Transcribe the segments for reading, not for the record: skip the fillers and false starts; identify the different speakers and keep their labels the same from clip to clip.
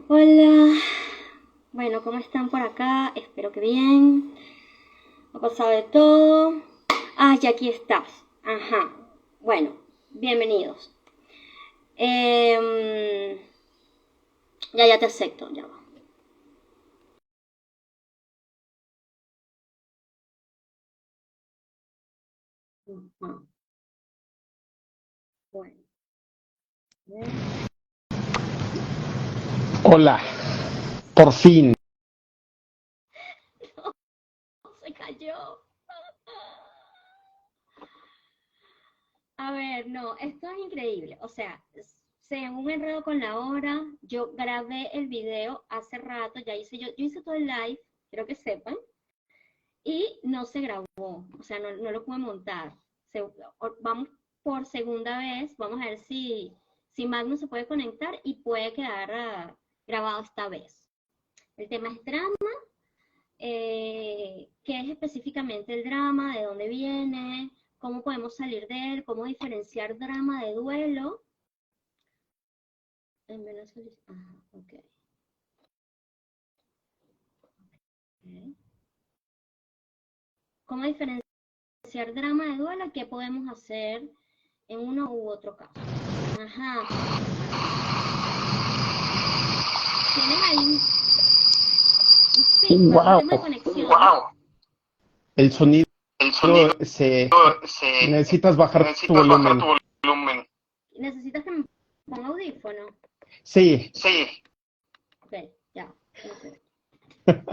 Speaker 1: Hola, bueno, ¿cómo están por acá? Espero que bien. Ha pasado de todo. Ah, ya aquí estás. Ajá. Bueno, bienvenidos. Em, ya te acepto, ya va. Ajá. Bueno,
Speaker 2: Hola, por fin.
Speaker 1: se cayó. A ver, no, esto es increíble. O sea, se un enredo con la hora. Yo grabé el video hace rato, yo hice todo el live, quiero que sepan. Y no se grabó, o sea, no lo pude montar. Vamos por segunda vez, vamos a ver si Magnus se puede conectar y puede quedar grabado esta vez. El tema es drama, qué es específicamente el drama, de dónde viene, cómo podemos salir de él, cómo diferenciar drama de duelo. En Venezuela, ajá, ok. Ok. ¿Cómo diferenciar drama de duelo? ¿Qué podemos hacer en uno u otro caso? Ajá. Tienes ahí un feedback, un
Speaker 2: Wow,
Speaker 1: tema de conexión. Wow.
Speaker 2: el sonido
Speaker 1: El sonido
Speaker 2: se...
Speaker 1: se...
Speaker 2: Necesitas bajar tu
Speaker 1: Necesitas bajar tu
Speaker 2: volumen.
Speaker 1: volumen. ¿Necesitas que me ponga audífono?
Speaker 2: Sí,
Speaker 1: Sí. Ok, ya. Perfecto.
Speaker 2: qué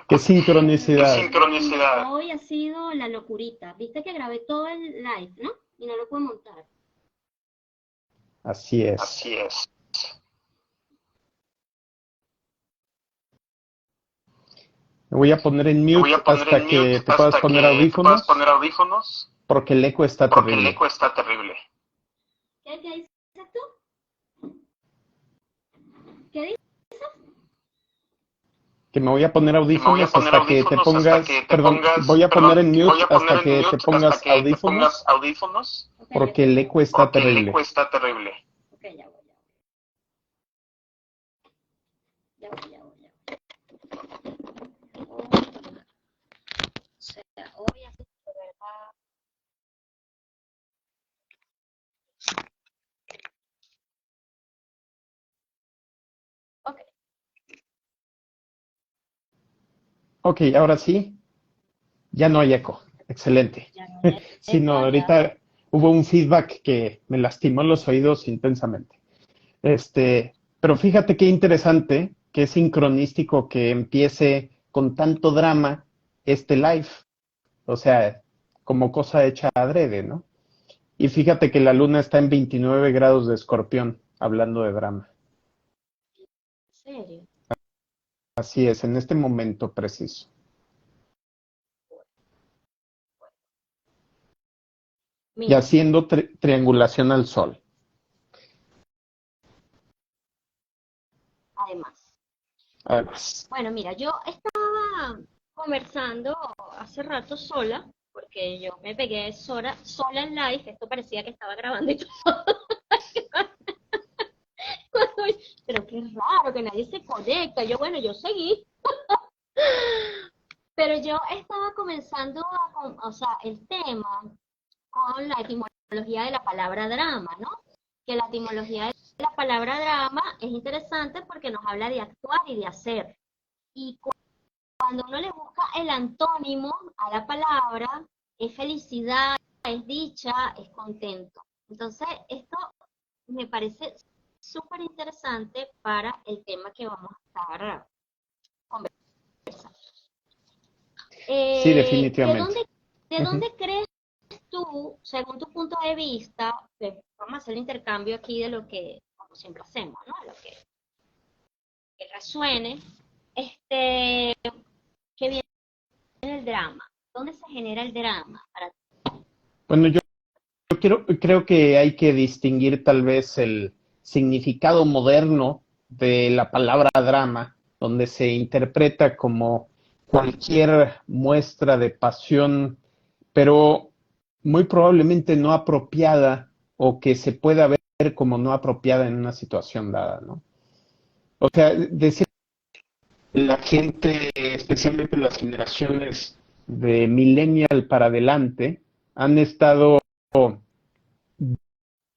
Speaker 1: Qué
Speaker 2: sincronicidad.
Speaker 1: sincronicidad. Hoy ha sido la locurita. Viste que grabé todo el live, ¿no? Y no lo puedo montar.
Speaker 2: Así es.
Speaker 1: Así es.
Speaker 2: Me voy a poner en
Speaker 1: Me voy
Speaker 2: mute
Speaker 1: a poner en
Speaker 2: hasta que
Speaker 1: mute
Speaker 2: te puedas
Speaker 1: hasta
Speaker 2: poner
Speaker 1: que te puedas poner
Speaker 2: audífonos,
Speaker 1: audífonos,
Speaker 2: porque el eco está
Speaker 1: porque el
Speaker 2: terrible.
Speaker 1: eco está terrible. ¿Qué dices tú? ¿Qué dices?
Speaker 2: Que me voy a poner
Speaker 1: Que me voy a
Speaker 2: audífonos
Speaker 1: poner
Speaker 2: hasta que te
Speaker 1: audífonos hasta
Speaker 2: pongas,
Speaker 1: que te
Speaker 2: perdón,
Speaker 1: pongas,
Speaker 2: voy a poner
Speaker 1: perdón,
Speaker 2: en
Speaker 1: voy
Speaker 2: mute
Speaker 1: a poner
Speaker 2: hasta
Speaker 1: en
Speaker 2: que te
Speaker 1: mute hasta
Speaker 2: pongas
Speaker 1: que te pongas
Speaker 2: audífonos,
Speaker 1: audífonos, okay,
Speaker 2: porque el eco está
Speaker 1: porque el eco
Speaker 2: terrible.
Speaker 1: está terrible. Ok, ya voy. O sea, hoy ha sido de verdad. Ok,
Speaker 2: Ok, ahora sí, ya no hay eco. Excelente.
Speaker 1: ya no hay
Speaker 2: Sí, no,
Speaker 1: eco, ya.
Speaker 2: ahorita hubo un feedback que me lastimó los oídos intensamente. Pero fíjate qué interesante, qué sincronístico que empiece con tanto drama este live. O sea, como cosa hecha adrede, ¿no? Y fíjate que la luna está en 29 grados de Escorpión, hablando de drama.
Speaker 1: ¿En serio?
Speaker 2: Así es, en este momento preciso. Y
Speaker 1: Mira,
Speaker 2: haciendo triangulación al sol.
Speaker 1: además.
Speaker 2: Además.
Speaker 1: Bueno, mira, yo estaba conversando hace rato sola, porque yo me pegué sola en live, esto parecía que estaba grabando y todo. Pero qué raro que nadie se conecta. Bueno, yo seguí. Pero yo estaba comenzando o sea, el tema con la etimología de la palabra drama, ¿no? Que la etimología de la palabra drama es interesante porque nos habla de actuar y de hacer. Y cuando uno le busca el antónimo a la palabra, es felicidad, es dicha, es contento. Entonces, esto me parece súper interesante para el tema que vamos a estar conversando.
Speaker 2: Sí,
Speaker 1: ¿De
Speaker 2: definitivamente.
Speaker 1: dónde
Speaker 2: Ujú.
Speaker 1: crees tú, según tu punto de vista, vamos a hacer el intercambio aquí de lo que, como siempre hacemos, ¿no? Lo que resuene, este, que viene el drama. ¿Dónde se genera el drama para ti?
Speaker 2: Bueno, creo que hay que distinguir tal vez el significado moderno de la palabra drama, donde se interpreta como cualquier muestra de pasión, pero muy probablemente no apropiada o que se pueda ver como no apropiada en una situación dada, ¿no? O sea, decir la gente, especialmente las generaciones de millennial para adelante, han estado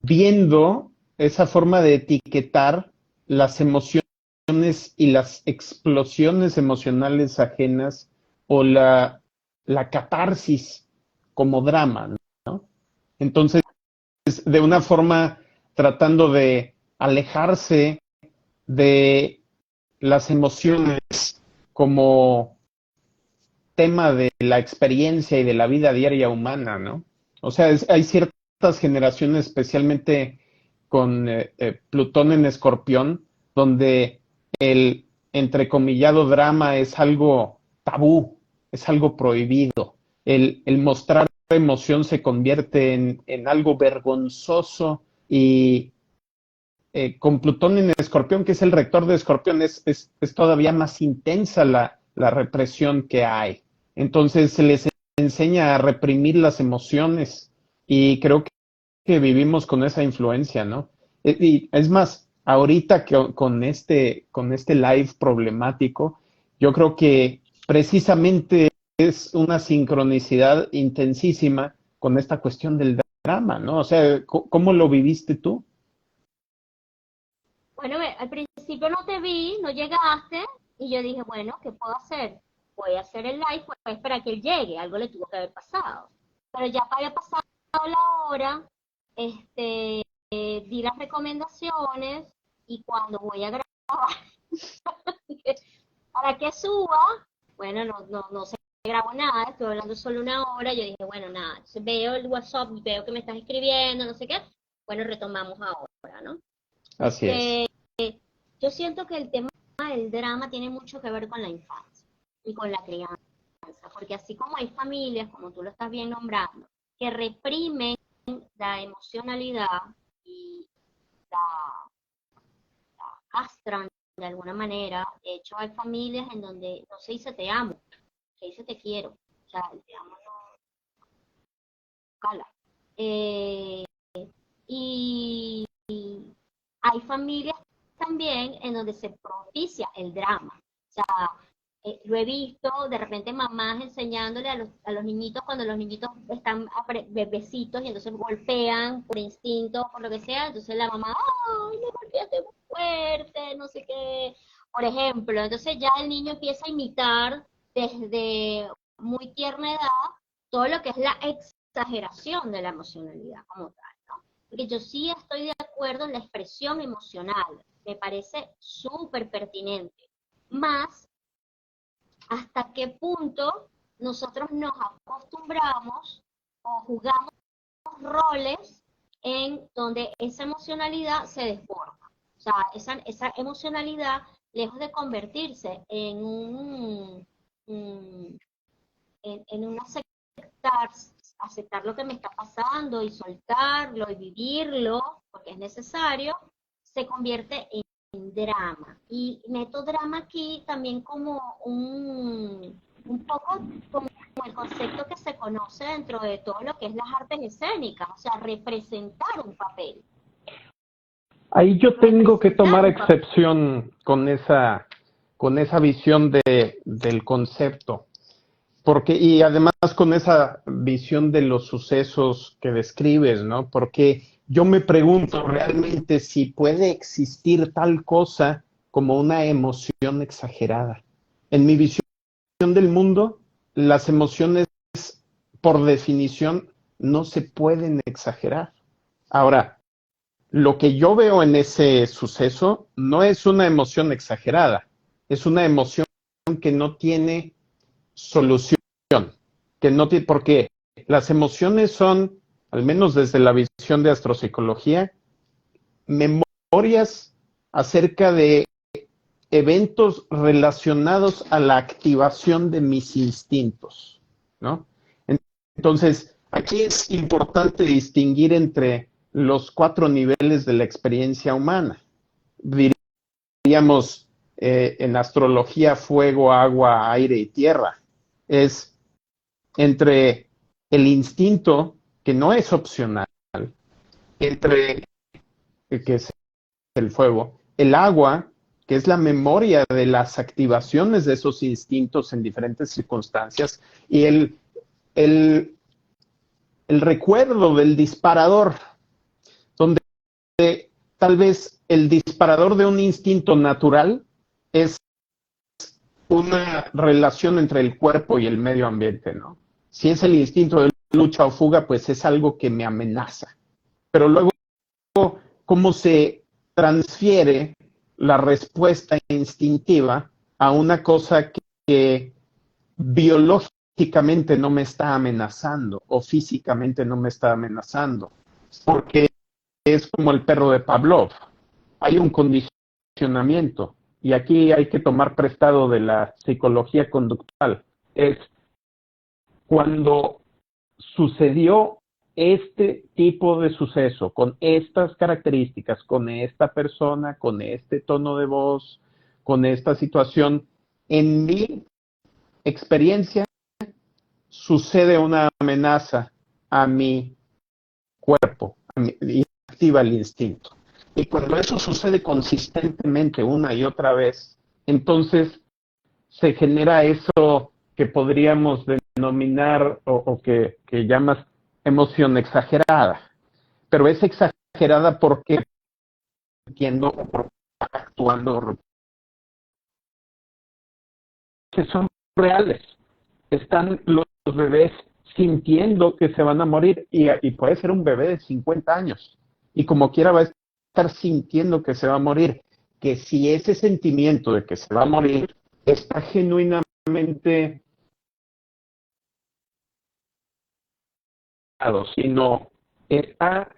Speaker 2: viendo esa forma de etiquetar las emociones y las explosiones emocionales ajenas o la catarsis como drama, ¿no? Entonces, de una forma tratando de alejarse de las emociones como tema de la experiencia y de la vida diaria humana, ¿no? O sea, hay ciertas generaciones, especialmente con Plutón en Escorpión, donde el entrecomillado drama es algo tabú, es algo prohibido. El mostrar emoción se convierte en algo vergonzoso y con Plutón en Escorpión, que es el rector de Escorpión, es todavía más intensa la represión que hay. Entonces se les enseña a reprimir las emociones y creo que vivimos con esa influencia, ¿no? Y es más, ahorita que con este live problemático, yo creo que precisamente es una sincronicidad intensísima con esta cuestión del drama, ¿no? O sea, ¿cómo lo viviste tú?
Speaker 1: Bueno, al principio no te vi, no llegaste, y yo dije, bueno, ¿qué puedo hacer? Voy a hacer el live, pues para que él llegue, algo le tuvo que haber pasado. Pero ya había pasado la hora, di las recomendaciones, y cuando voy a grabar, para que suba, bueno, no se grabó nada, estoy hablando solo una hora, yo dije, bueno, nada, entonces veo el WhatsApp, veo que me estás escribiendo, no sé qué, bueno, retomamos ahora, ¿no?
Speaker 2: Así es.
Speaker 1: Yo siento que el tema del drama tiene mucho que ver con la infancia y con la crianza, porque así como hay familias, como tú lo estás bien nombrando, que reprimen la emocionalidad y la, la castran de alguna manera. De hecho, hay familias en donde no se dice te amo, se dice te quiero. O sea, el te amo no cala. Eh, y hay familias también en donde se propicia el drama. O sea, lo he visto, de repente mamás enseñándole a los niñitos cuando los niñitos están bebecitos y entonces golpean por instinto, por lo que sea, entonces la mamá, ay, me golpeaste muy fuerte, no sé qué, por ejemplo, entonces ya el niño empieza a imitar desde muy tierna edad todo lo que es la exageración de la emocionalidad como tal, ¿no? Porque yo sí estoy de acuerdo en la expresión emocional, me parece súper pertinente, más hasta qué punto nosotros nos acostumbramos o jugamos roles en donde esa emocionalidad se desborda. O sea, esa emocionalidad, lejos de convertirse en un aceptar lo que me está pasando y soltarlo y vivirlo, porque es necesario, se convierte en drama. Y meto drama aquí también como un poco como el concepto que se conoce dentro de todo lo que es las artes escénicas, o sea, representar un papel.
Speaker 2: Ahí yo tengo que
Speaker 1: Representar
Speaker 2: tomar
Speaker 1: un papel.
Speaker 2: excepción con esa visión del concepto, porque, y además con esa visión de los sucesos que describes, ¿no? Porque yo me pregunto realmente si puede existir tal cosa como una emoción exagerada. En mi visión del mundo, las emociones, por definición, no se pueden exagerar. Ahora, lo que yo veo en ese suceso no es una emoción exagerada, es una emoción que no tiene solución, que no tiene, porque las emociones son, al menos desde la visión de astropsicología, memorias acerca de eventos relacionados a la activación de mis instintos, ¿no? Entonces, aquí es importante distinguir entre los 4 niveles de la experiencia humana. Diríamos en astrología fuego, agua, aire y tierra. Es entre el instinto, que no es opcional, entre que es el fuego, el agua, que es la memoria de las activaciones de esos instintos en diferentes circunstancias, y el, el recuerdo del disparador, donde tal vez el disparador de un instinto natural es una relación entre el cuerpo y el medio ambiente, ¿no? Si es el instinto de lucha o fuga, pues es algo que me amenaza. Pero luego, ¿cómo se transfiere la respuesta instintiva a una cosa que biológicamente no me está amenazando o físicamente no me está amenazando? Porque es como el perro de Pavlov. Hay un condicionamiento. Y aquí hay que tomar prestado de la psicología conductual. Es cuando sucedió este tipo de suceso, con estas características, con esta persona, con este tono de voz, con esta situación, en mi experiencia sucede una amenaza a mi cuerpo, y activa el instinto. Y cuando eso sucede consistentemente una y otra vez, entonces se genera eso que podríamos denominar o que llamas emoción exagerada. Pero es exagerada porque entiendo o porque actuando que son reales. Están los bebés sintiendo que se van a morir y puede ser un bebé de 50 años y como quiera va a estar sintiendo que se va a morir. Que si ese sentimiento de que se va a morir está genuinamente sino está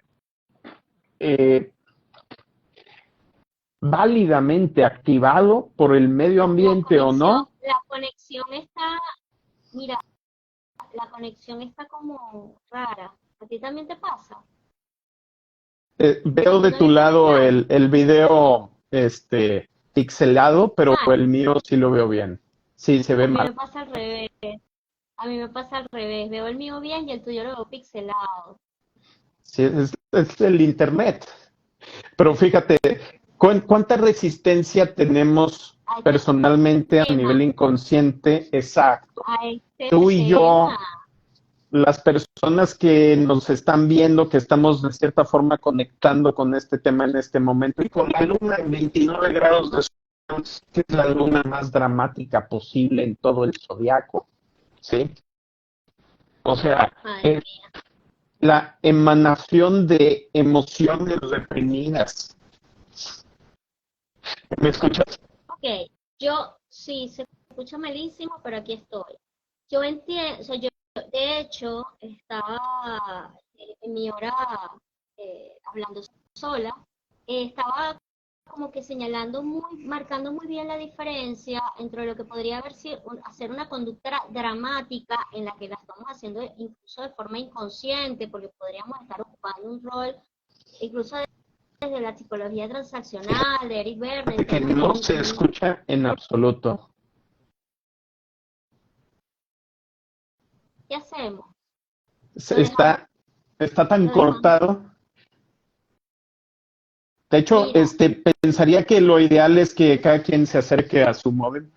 Speaker 2: válidamente activado por el medio ambiente o no.
Speaker 1: La conexión está, mira, la conexión está como rara. ¿A ti también te pasa?
Speaker 2: Veo de tu lado el video pixelado, pero el mío sí lo veo bien. Sí, se ve mal.
Speaker 1: A mí me pasa al revés. A mí me pasa al revés. Veo el mío bien y el tuyo lo veo pixelado.
Speaker 2: Sí, es el internet. Pero fíjate, ¿cuánta resistencia tenemos personalmente a nivel inconsciente? Exacto. Tú y yo, las personas que nos están viendo, que estamos de cierta forma conectando con este tema en este momento, y con la luna en 29 grados de sol, que es la luna más dramática posible en todo el zodiaco, ¿sí? O sea, es la emanación de emociones reprimidas. ¿Me escuchas?
Speaker 1: Ok, yo sí, se escucha malísimo, pero aquí estoy. Yo entiendo, o sea, yo de hecho estaba en mi hora hablando sola, estaba como que señalando marcando muy bien la diferencia entre lo que podría haber sido hacer una conducta dramática en la que la estamos haciendo incluso de forma inconsciente, porque podríamos estar ocupando un rol incluso desde la psicología transaccional de Eric Berne.
Speaker 2: Que no se escucha en absoluto.
Speaker 1: ¿Qué hacemos?
Speaker 2: Está tan cortado. De hecho, pensaría que lo ideal es que cada quien se acerque a su móvil.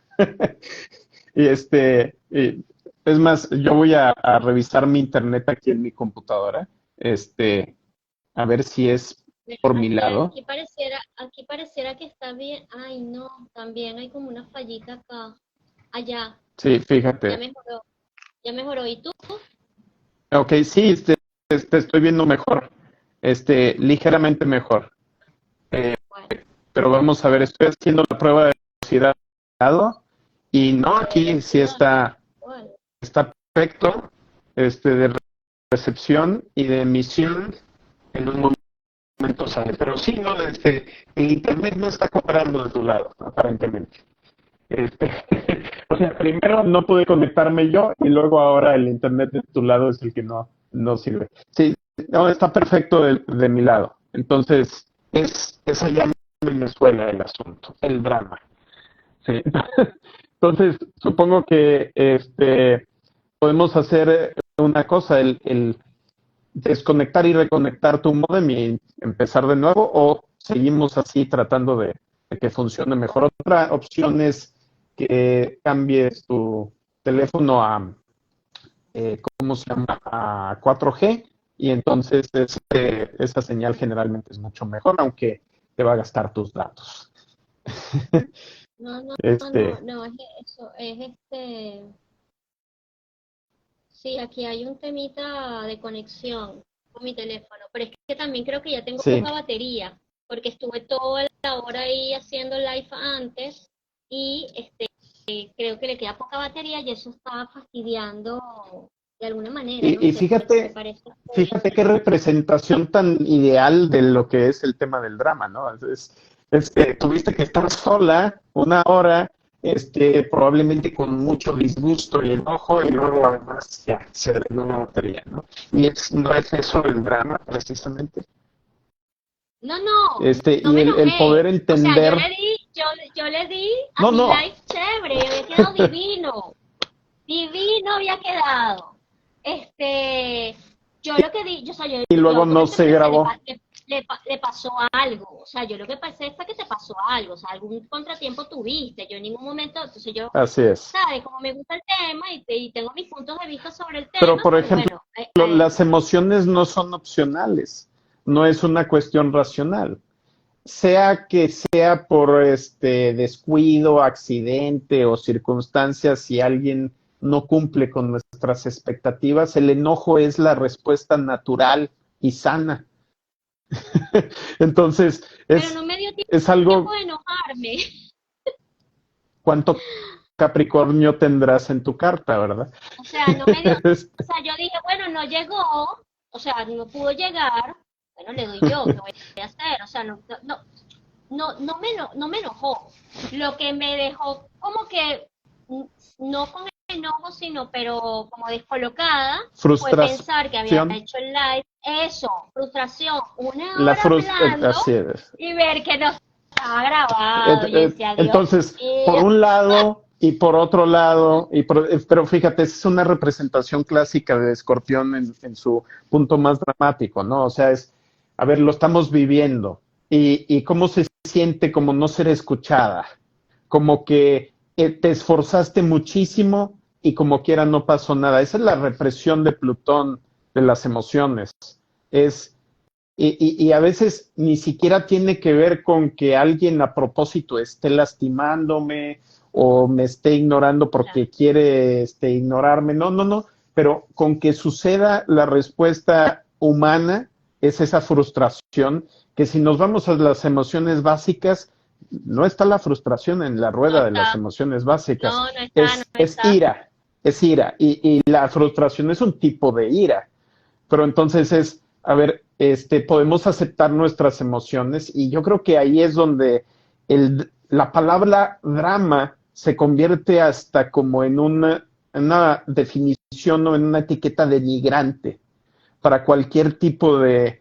Speaker 2: y es más, yo voy a revisar mi internet aquí en mi computadora, a ver si es por mi lado.
Speaker 1: Aquí pareciera que está bien. Ay, no, también hay como una fallita acá. Allá.
Speaker 2: Sí, fíjate.
Speaker 1: Ya mejoró. ¿Y tú?
Speaker 2: Ok, sí, te estoy viendo mejor. Ligeramente mejor. Bueno. Pero vamos a ver, estoy haciendo la prueba de velocidad y no, aquí sí está perfecto, de recepción y de emisión en un momento sale, pero sí, no, el internet no está cooperando de tu lado, aparentemente. O sea, primero no pude conectarme yo y luego ahora el internet de tu lado es el que no sirve. Sí, no, está perfecto de mi lado. Entonces, es allá en Venezuela el asunto, el drama. Sí. Entonces, supongo que podemos hacer una cosa, el desconectar y reconectar tu módem y empezar de nuevo, o seguimos así tratando de que funcione mejor. Otra opción es que cambies tu teléfono a, ¿cómo se llama? A 4G, y entonces esa señal generalmente es mucho mejor, aunque te va a gastar tus datos.
Speaker 1: No, no, no,
Speaker 2: Este,
Speaker 1: no, es eso, sí, aquí hay un temita de conexión con mi teléfono, pero es que también creo que ya tengo
Speaker 2: sí.
Speaker 1: poca batería, porque estuve toda la hora ahí haciendo live antes y creo que le queda poca batería y eso está fastidiando de alguna manera, no
Speaker 2: Y
Speaker 1: sé, me
Speaker 2: fíjate,
Speaker 1: parece que
Speaker 2: fíjate qué representación tan ideal de lo que es el tema del drama, ¿no? Es que tuviste que estar sola una hora, probablemente con mucho disgusto y enojo, y luego además ya se drenó la batería, ¿no? No es eso el drama, precisamente.
Speaker 1: no, no, no
Speaker 2: Y
Speaker 1: me
Speaker 2: el poder
Speaker 1: enojé. O sea,
Speaker 2: entender,
Speaker 1: yo le di a
Speaker 2: no,
Speaker 1: mi
Speaker 2: no,
Speaker 1: live chévere, había quedado divino. Divino había quedado. Yo lo que di, yo, o sea,
Speaker 2: y luego
Speaker 1: yo
Speaker 2: no
Speaker 1: comenté
Speaker 2: se
Speaker 1: porque
Speaker 2: grabó.
Speaker 1: le pasó algo. O sea, yo lo que pensé fue que te pasó algo. O sea, algún contratiempo tuviste. Yo en ningún momento, entonces yo,
Speaker 2: Así es.
Speaker 1: ¿sabes? Como me gusta el tema y tengo mis puntos de vista sobre el
Speaker 2: Pero,
Speaker 1: tema,
Speaker 2: por
Speaker 1: pues
Speaker 2: ejemplo,
Speaker 1: bueno,
Speaker 2: las emociones no son opcionales, no es una cuestión racional. Sea que sea por descuido, accidente o circunstancias, si alguien no cumple con nuestras expectativas, el enojo es la respuesta natural y sana. Entonces,
Speaker 1: pero no me dio
Speaker 2: es
Speaker 1: tiempo
Speaker 2: algo,
Speaker 1: de enojarme.
Speaker 2: ¿cuánto Capricornio tendrás en tu carta, verdad?
Speaker 1: O sea, no me dio, o sea, yo dije, bueno, no llegó, o sea, no pudo llegar, bueno, le doy yo, ¿qué voy a hacer? O sea, no me enojó. Lo que me dejó como que, no con enojo, sino, pero como descolocada, fue pensar que había
Speaker 2: Frustración,
Speaker 1: hecho el live, eso, frustración, una
Speaker 2: la
Speaker 1: hora
Speaker 2: frustración,
Speaker 1: hablando
Speaker 2: así es.
Speaker 1: y ver que no estaba grabado. Yo decía, Dios
Speaker 2: Entonces, por
Speaker 1: mío,
Speaker 2: un lado y por otro lado, pero fíjate, esa es una representación clásica de Escorpión en su punto más dramático, ¿no? O sea, a ver, lo estamos viviendo y cómo se siente como no ser escuchada, como que te esforzaste muchísimo y como quiera no pasó nada. Esa es la represión de Plutón de las emociones. Es y a veces ni siquiera tiene que ver con que alguien a propósito esté lastimándome o me esté ignorando
Speaker 1: claro,
Speaker 2: porque quiere ignorarme. No, no, no. Pero con que suceda la respuesta humana es esa frustración que si nos vamos a las emociones básicas, no está la frustración en la
Speaker 1: no
Speaker 2: rueda de las
Speaker 1: está,
Speaker 2: emociones básicas.
Speaker 1: no está, no
Speaker 2: Es
Speaker 1: está.
Speaker 2: ira, es ira. Y la frustración es un tipo de ira, pero entonces a ver, podemos aceptar nuestras emociones y yo creo que ahí es donde la palabra drama se convierte hasta como en una definición o en una etiqueta denigrante para cualquier tipo de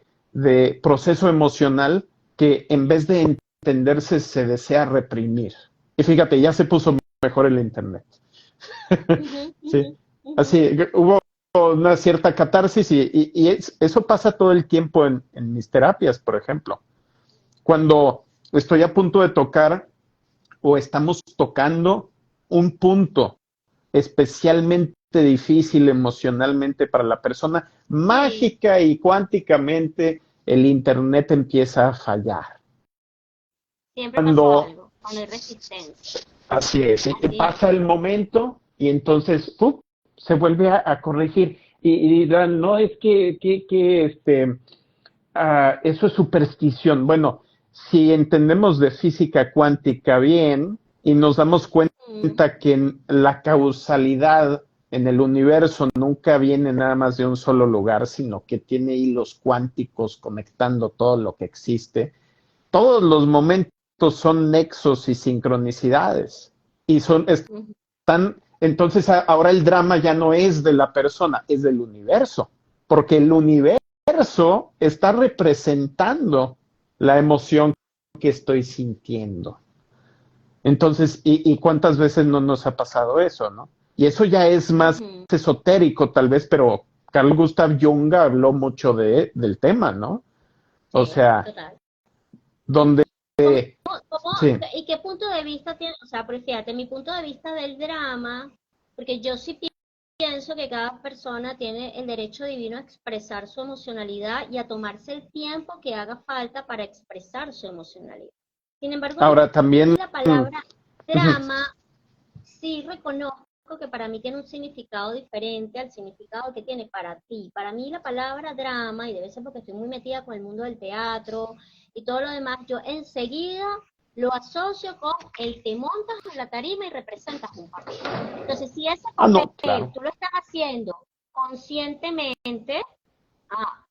Speaker 2: proceso emocional que en vez de entenderse se desea reprimir. Y fíjate, ya se puso mejor el Internet.
Speaker 1: Ujú, ujú,
Speaker 2: Sí,
Speaker 1: ujú.
Speaker 2: así, hubo una cierta catarsis eso pasa todo el tiempo en mis terapias, por ejemplo. Cuando estoy a punto de tocar o estamos tocando un punto especialmente difícil emocionalmente para la persona,
Speaker 1: Sí,
Speaker 2: mágica y cuánticamente el Internet empieza a fallar.
Speaker 1: siempre pasa
Speaker 2: Cuando
Speaker 1: algo, cuando hay resistencia.
Speaker 2: así es, y
Speaker 1: Así es.
Speaker 2: pasa el momento y entonces se vuelve a corregir. Y dirán, no, es que eso es superstición. Bueno, si entendemos de física cuántica bien y nos damos
Speaker 1: Mm,
Speaker 2: cuenta que la causalidad en el universo nunca viene nada más de un solo lugar, sino que tiene hilos cuánticos conectando todo lo que existe, todos los momentos son nexos y sincronicidades. Y
Speaker 1: ujú.
Speaker 2: entonces ahora el drama ya no es de la persona, es del universo, porque el universo está representando la emoción que estoy sintiendo. Entonces, ¿y cuántas veces no nos ha pasado eso, no? Y eso ya es más
Speaker 1: Ujú,
Speaker 2: esotérico, tal vez, pero Carl Gustav Jung habló mucho del tema, ¿no? O
Speaker 1: sí,
Speaker 2: sea,
Speaker 1: total.
Speaker 2: donde sí.
Speaker 1: ¿Y qué punto de vista tiene? O sea, pero fíjate, mi punto de vista del drama, porque yo sí pienso que cada persona tiene el derecho divino a expresar su emocionalidad y a tomarse el tiempo que haga falta para expresar su emocionalidad. Sin embargo, yo
Speaker 2: Ahora también,
Speaker 1: la palabra drama sí reconozco que para mí tiene un significado diferente al significado que tiene para ti. Para mí la palabra drama, y debe ser porque estoy muy metida con el mundo del teatro y todo lo demás, yo enseguida lo asocio con el te montas en la tarima y representas un papel. Entonces, si ese
Speaker 2: no,
Speaker 1: papel
Speaker 2: claro.
Speaker 1: tú lo estás haciendo conscientemente, ah,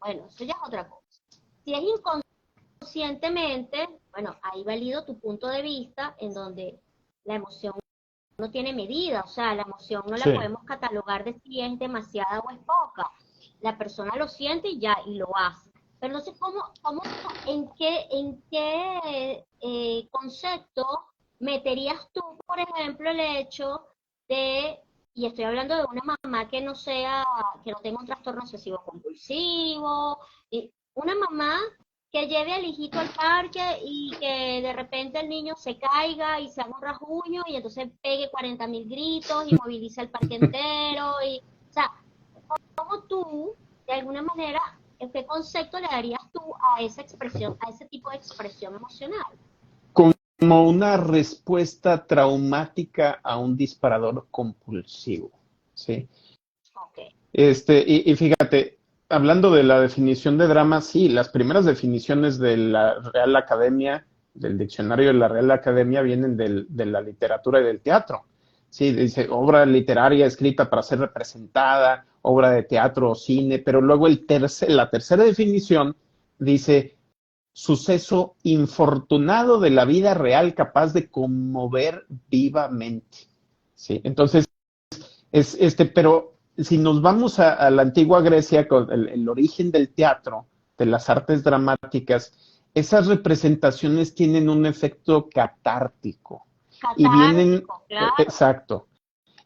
Speaker 1: bueno, eso ya es otra cosa. Si es inconscientemente, bueno, ahí valido tu punto de vista en donde la emoción no tiene medida, o sea, la emoción no la
Speaker 2: Sí.
Speaker 1: podemos catalogar de si es demasiada o es poca. La persona lo siente y ya, y lo hace. Pero no sé en qué concepto meterías tú, por ejemplo, el hecho de, y estoy hablando de una mamá que no sea, que no tenga un trastorno obsesivo compulsivo, y una mamá que lleve al hijito al parque y que de repente el niño se caiga y se haga un rasguño y entonces pegue 40.000 gritos y moviliza el parque entero. O sea, ¿cómo tú, de alguna manera, qué concepto le darías tú a esa expresión, a ese tipo de expresión emocional?
Speaker 2: Como una respuesta traumática a un disparador compulsivo, ¿sí?
Speaker 1: Ok.
Speaker 2: Y fíjate, hablando de la definición de drama, sí, las primeras definiciones de la Real Academia, del diccionario de la Real Academia, vienen de la literatura y del teatro. Sí, dice obra literaria escrita para ser representada, obra de teatro o cine, pero luego la tercera definición dice suceso infortunado de la vida real capaz de conmover vivamente. Sí, entonces pero si nos vamos a la antigua Grecia, con el origen del teatro, de las artes dramáticas, esas representaciones tienen un efecto catártico y vienen,
Speaker 1: Catártico, claro.
Speaker 2: exacto,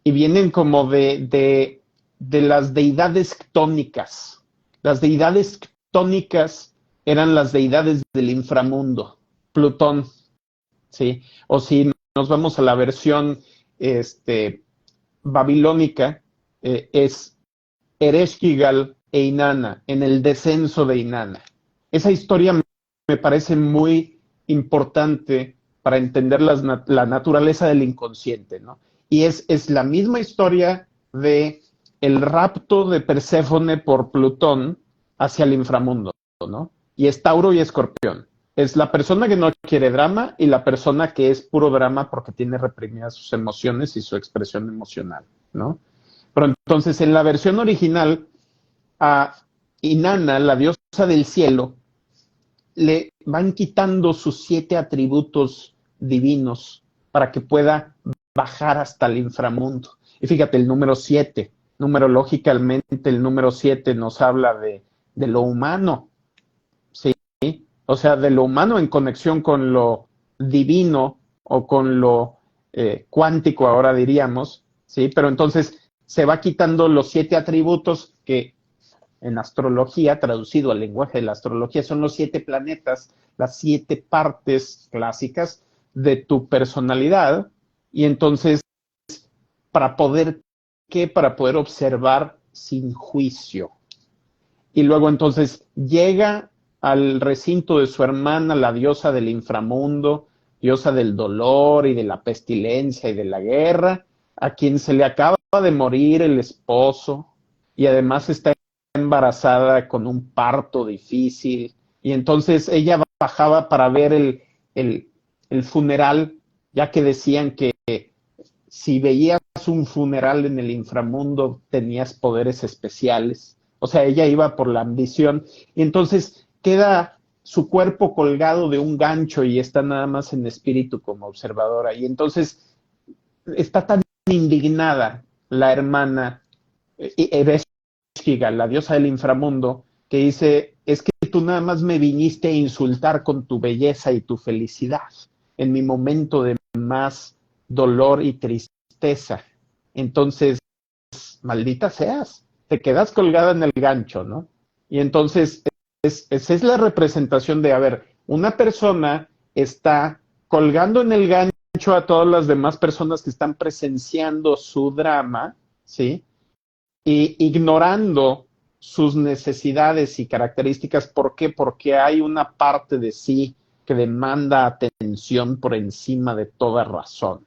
Speaker 2: y vienen como de las deidades ctónicas. Las deidades ctónicas eran las deidades del inframundo, Plutón, ¿sí? O si nos vamos a la versión babilónica, es Ereshkigal e Inanna, en el descenso de Inanna. Esa historia me parece muy importante para entender la naturaleza del inconsciente, ¿no? Y es la misma historia de el rapto de Perséfone por Plutón hacia el inframundo, ¿no? Y es Tauro y Escorpión. Es la persona que no quiere drama y la persona que es puro drama porque tiene reprimidas sus emociones y su expresión emocional, ¿no? Pero entonces en la versión original, a Inanna, la diosa del cielo, le van quitando sus 7 atributos divinos para que pueda bajar hasta el inframundo. Y fíjate, el número 7, numerológicamente el número 7 nos habla de lo humano, ¿sí? O sea, de lo humano en conexión con lo divino o con lo cuántico, ahora diríamos, ¿sí? Pero entonces se va quitando los 7 atributos que en astrología, traducido al lenguaje de la astrología, son los 7 planetas, las 7 partes clásicas de tu personalidad. Y entonces, para poder, ¿qué? Para poder observar sin juicio. Y luego entonces llega al recinto de su hermana, la diosa del inframundo, diosa del dolor y de la pestilencia y de la guerra, a quien se le acaba de morir el esposo y además está embarazada con un parto difícil. Y entonces ella bajaba para ver el funeral, ya que decían que si veías un funeral en el inframundo tenías poderes especiales. O sea, ella iba por la ambición y entonces queda su cuerpo colgado de un gancho y está nada más en espíritu como observadora. Y entonces está tan indignada la hermana Ereshkigal, la diosa del inframundo, que dice, es que tú nada más me viniste a insultar con tu belleza y tu felicidad en mi momento de más dolor y tristeza. Entonces, maldita seas, te quedas colgada en el gancho, ¿no? Y entonces, esa es la representación de, a ver, una persona está colgando en el gancho a todas las demás personas que están presenciando su drama, ¿sí? Y ignorando sus necesidades y características. ¿Por qué? Porque hay una parte de sí que demanda atención por encima de toda razón.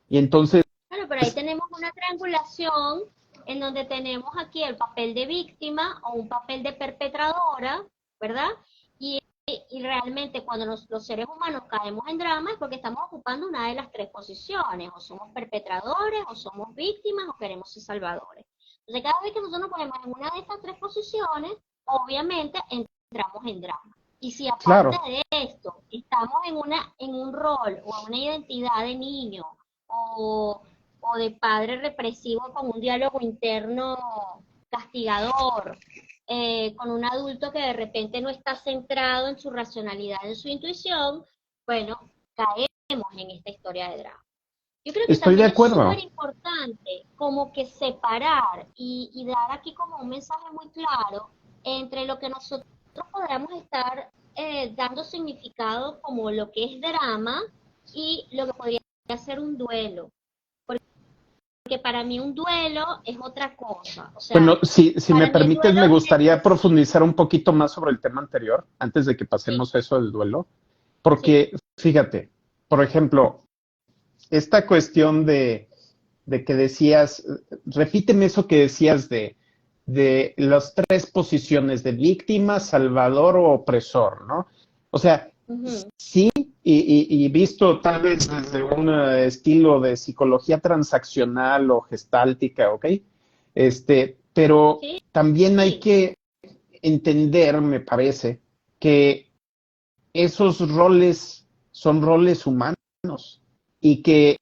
Speaker 2: Y entonces,
Speaker 1: Claro, pero ahí tenemos una triangulación en donde tenemos aquí el papel de víctima o un papel de perpetradora, ¿verdad? Y, y realmente cuando los seres humanos caemos en drama es porque estamos ocupando una de las tres posiciones, o somos perpetradores, o somos víctimas, o queremos ser salvadores. Entonces cada vez que nosotros nos ponemos en una de estas tres posiciones, obviamente entramos en drama. Y si aparte
Speaker 2: claro,
Speaker 1: de esto estamos en un rol o en una identidad de niño, o, o de padre represivo con un diálogo interno castigador, con un adulto que de repente no está centrado en su racionalidad, en su intuición, bueno, caemos en esta historia de drama. Yo creo que
Speaker 2: estoy de
Speaker 1: también es súper
Speaker 2: acuerdo.
Speaker 1: importante como que separar y dar aquí como un mensaje muy claro entre lo que nosotros podamos estar dando significado como lo que es drama y lo que podría ser un duelo. Porque para mí un duelo es otra cosa. O
Speaker 2: Bueno,
Speaker 1: sea,
Speaker 2: si me
Speaker 1: para mí el
Speaker 2: permites,
Speaker 1: duelo
Speaker 2: me
Speaker 1: es,
Speaker 2: gustaría profundizar un poquito más sobre el tema anterior, antes de que
Speaker 1: sí,
Speaker 2: pasemos a eso del duelo,
Speaker 1: sí.
Speaker 2: porque fíjate, por ejemplo, esta cuestión de que decías, repíteme eso que decías de las tres posiciones de víctima, salvador o opresor, ¿no? O sea,
Speaker 1: Ujú,
Speaker 2: sí, y visto tal vez desde un estilo de psicología transaccional o gestáltica, ¿ok? Pero
Speaker 1: sí,
Speaker 2: también hay
Speaker 1: sí.
Speaker 2: que entender, me parece, que esos roles son roles humanos y que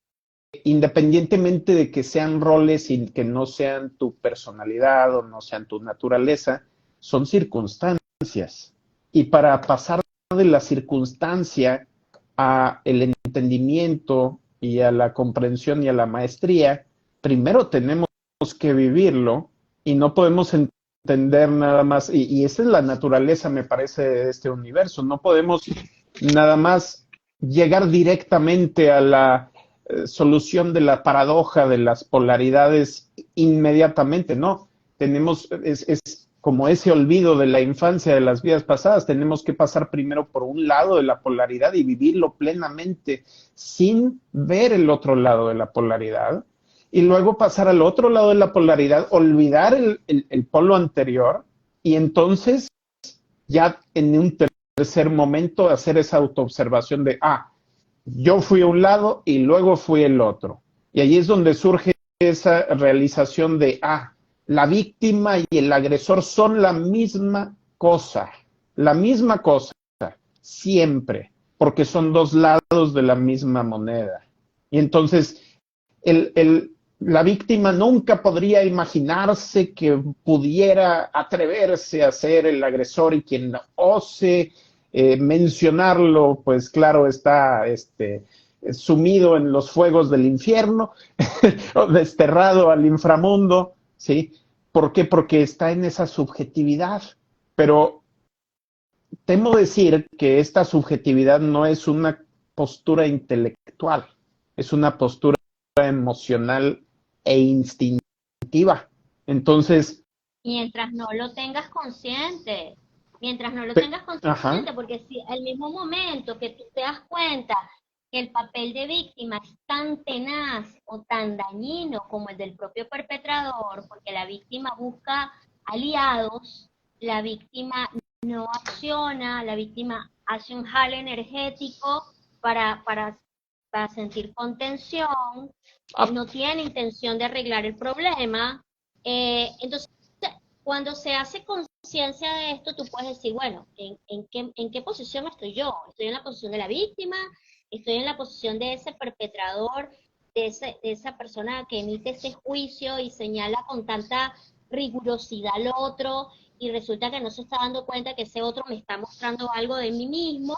Speaker 2: independientemente de que sean roles y que no sean tu personalidad o no sean tu naturaleza, son circunstancias. Y para pasar de la circunstancia a el entendimiento y a la comprensión y a la maestría, primero tenemos que vivirlo y no podemos entender nada más, y esa es la naturaleza, me parece, de este universo. No podemos nada más llegar directamente a la solución de la paradoja de las polaridades inmediatamente, no. Tenemos, es como ese olvido de la infancia, de las vidas pasadas, tenemos que pasar primero por un lado de la polaridad y vivirlo plenamente sin ver el otro lado de la polaridad, y luego pasar al otro lado de la polaridad, olvidar el polo anterior, y entonces ya en un tercer momento hacer esa autoobservación de, yo fui a un lado y luego fui el otro. Y ahí es donde surge esa realización de, la víctima y el agresor son la misma cosa, siempre, porque son dos lados de la misma moneda. Y entonces, la víctima nunca podría imaginarse que pudiera atreverse a ser el agresor, y quien ose mencionarlo, pues claro, está sumido en los fuegos del infierno o desterrado al inframundo, ¿sí? ¿Por qué? Porque está en esa subjetividad. Pero temo decir que esta subjetividad no es una postura intelectual, es una postura emocional e instintiva. Entonces,
Speaker 1: Mientras no lo tengas consciente, mientras no lo tengas
Speaker 2: ajá,
Speaker 1: consciente, porque si al mismo momento que tú te das cuenta que el papel de víctima es tan tenaz o tan dañino como el del propio perpetrador, porque la víctima busca aliados, la víctima no acciona, la víctima hace un jale energético para, para, para sentir contención,
Speaker 2: ah,
Speaker 1: no tiene intención de arreglar el problema. Entonces, cuando se hace conciencia de esto, tú puedes decir, bueno, en qué posición estoy yo? ¿Estoy en la posición de la víctima? ¿Estoy en la posición de ese perpetrador, de esa persona que emite ese juicio y señala con tanta rigurosidad al otro y resulta que no se está dando cuenta que ese otro me está mostrando algo de mí mismo?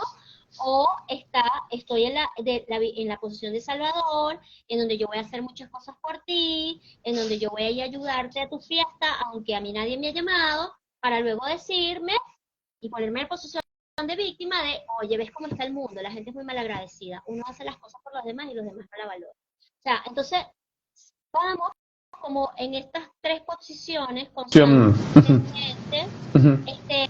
Speaker 1: ¿O estoy en la posición de Salvador, en donde yo voy a hacer muchas cosas por ti, en donde yo voy a ir a ayudarte a tu fiesta, aunque a mí nadie me ha llamado, para luego decirme y ponerme en posición de víctima de, oye, ¿ves cómo está el mundo? La gente es muy malagradecida. Uno hace las cosas por los demás y los demás no la valoran. O sea, entonces, vamos como en estas tres posiciones
Speaker 2: Ujú,
Speaker 1: constantemente,
Speaker 2: ujú.
Speaker 1: este,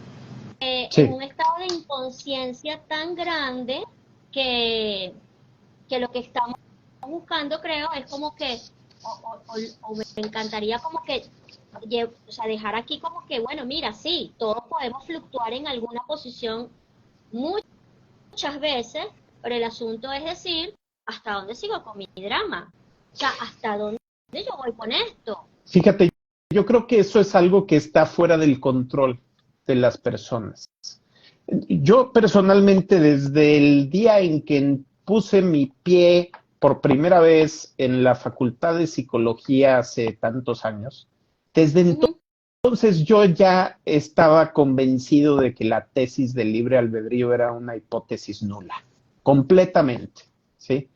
Speaker 1: en
Speaker 2: Sí,
Speaker 1: un estado de inconsciencia tan grande que, que lo que estamos buscando, creo, es como que, o me encantaría como que, o sea, dejar aquí como que, bueno, mira, sí, todos podemos fluctuar en alguna posición muchas veces, pero el asunto es decir, ¿hasta dónde sigo con mi drama? O sea, ¿hasta dónde yo voy con esto?
Speaker 2: fíjate, yo creo que eso es algo que está fuera del control de las personas. Yo personalmente, desde el día en que puse mi pie por primera vez en la Facultad de Psicología hace tantos años, desde
Speaker 1: Ujú,
Speaker 2: entonces yo ya estaba convencido de que la tesis del libre albedrío era una hipótesis nula, completamente, ¿sí?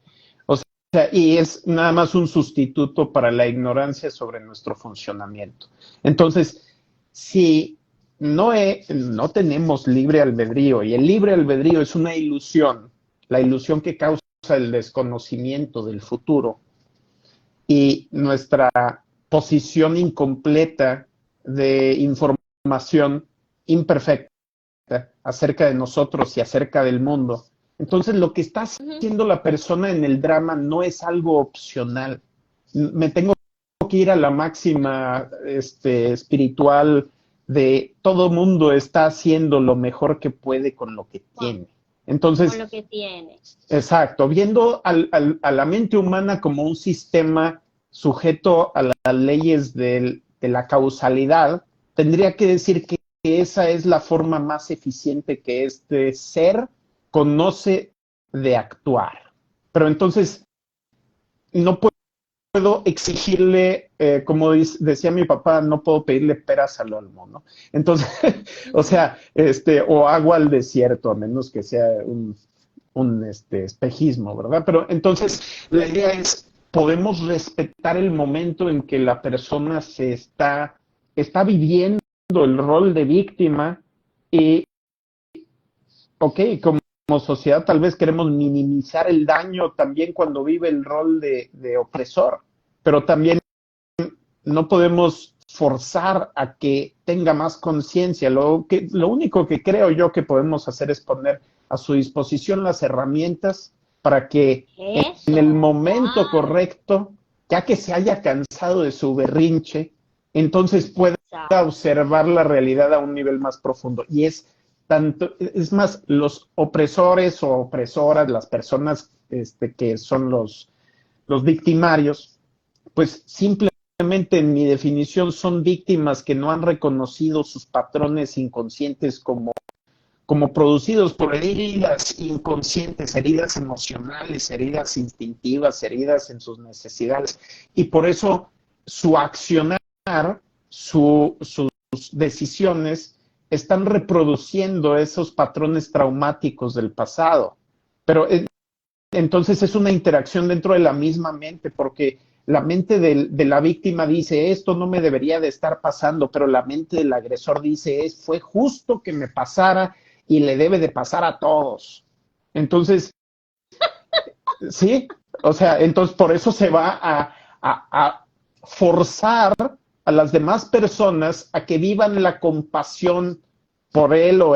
Speaker 2: O sea, y es nada más un sustituto para la ignorancia sobre nuestro funcionamiento. Entonces, si no tenemos libre albedrío, y el libre albedrío es una ilusión, la ilusión que causa el desconocimiento del futuro y nuestra posición incompleta de información imperfecta acerca de nosotros y acerca del mundo. Entonces, lo que está
Speaker 1: ujú.
Speaker 2: haciendo la persona en el drama no es algo opcional. Me tengo que ir a la máxima espiritual de todo mundo está haciendo lo mejor que puede con lo que
Speaker 1: Con,
Speaker 2: tiene.
Speaker 1: con
Speaker 2: Entonces,
Speaker 1: lo que tiene.
Speaker 2: exacto, viendo a la mente humana como un sistema sujeto a las leyes de la causalidad, tendría que decir que esa es la forma más eficiente que este ser conoce de actuar. Pero entonces no puedo exigirle, como decía mi papá, no puedo pedirle peras al olmo, ¿no? Entonces, o
Speaker 1: Ujú.
Speaker 2: sea, o agua al desierto, a menos que sea espejismo, ¿verdad? Pero entonces la idea es, podemos respetar el momento en que la persona está viviendo el rol de víctima y, ok, como sociedad tal vez queremos minimizar el daño también cuando vive el rol de opresor, pero también no podemos forzar a que tenga más conciencia. Lo único que creo yo que podemos hacer es poner a su disposición las herramientas para que en el
Speaker 1: Eso,
Speaker 2: momento
Speaker 1: claro.
Speaker 2: correcto, ya que se haya cansado de su berrinche, entonces pueda
Speaker 1: Exacto.
Speaker 2: observar la realidad a un nivel más profundo. Y es más, los opresores o opresoras, las personas que son los victimarios, pues simplemente en mi definición son víctimas que no han reconocido sus patrones inconscientes como producidos por heridas inconscientes, heridas emocionales, heridas instintivas, heridas en sus necesidades. Y por eso su accionar, sus decisiones están reproduciendo esos patrones traumáticos del pasado. Pero entonces es una interacción dentro de la misma mente, porque la mente de la víctima dice, esto no me debería de estar pasando, pero la mente del agresor dice, fue justo que me pasara y le debe de pasar a todos. Entonces, sí, o sea, entonces por eso se va a forzar a las demás personas a que vivan la compasión por él o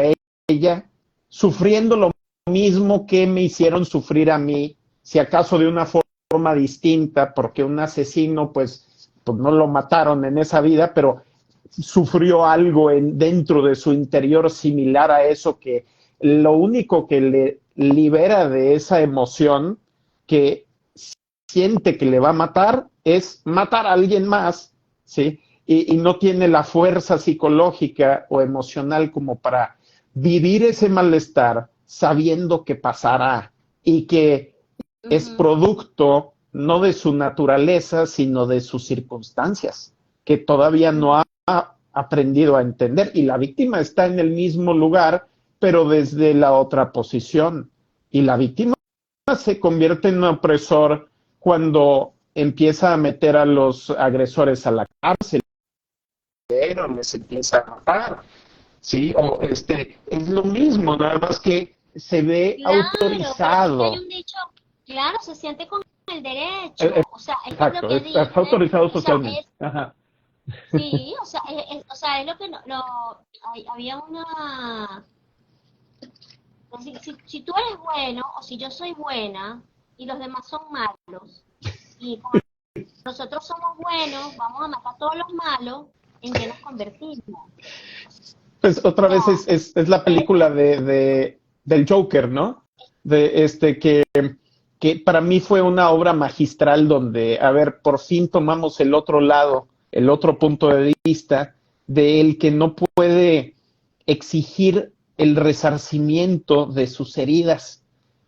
Speaker 2: ella, sufriendo lo mismo que me hicieron sufrir a mí, si acaso de una forma distinta, porque un asesino, pues no lo mataron en esa vida, pero sufrió algo dentro de su interior similar a eso, que lo único que le libera de esa emoción que siente que le va a matar es matar a alguien más, ¿sí? Y no tiene la fuerza psicológica o emocional como para vivir ese malestar sabiendo que pasará y que es
Speaker 1: Ujú,
Speaker 2: producto no de su naturaleza, sino de sus circunstancias, que todavía no
Speaker 1: ujú.
Speaker 2: ha aprendido a entender. Y la víctima está en el mismo lugar, pero desde la otra posición. Y la víctima se convierte en un opresor cuando empieza a meter a los agresores a la cárcel, pero les empieza a matar. ¿sí? O es lo mismo, nada más que se ve
Speaker 1: Claro, por eso es que hay
Speaker 2: autorizado.
Speaker 1: un dicho, claro, se siente con el
Speaker 2: Eh,
Speaker 1: derecho,
Speaker 2: eh,
Speaker 1: o sea, esto es lo
Speaker 2: Exacto,
Speaker 1: que
Speaker 2: está
Speaker 1: dice,
Speaker 2: autorizado
Speaker 1: o sea,
Speaker 2: socialmente. Ajá.
Speaker 1: sí, o sea, o sea, es lo que había una, si tú eres bueno o si yo soy buena y los demás son malos y como nosotros somos buenos, vamos a matar a todos los malos, ¿en qué nos convertimos?
Speaker 2: Pues
Speaker 1: O
Speaker 2: otra vez
Speaker 1: sea,
Speaker 2: es la película del Joker, ¿no? De que para mí fue una obra magistral donde, a ver, por fin tomamos el otro lado, el otro punto de vista de el que no puede exigir el resarcimiento de sus heridas.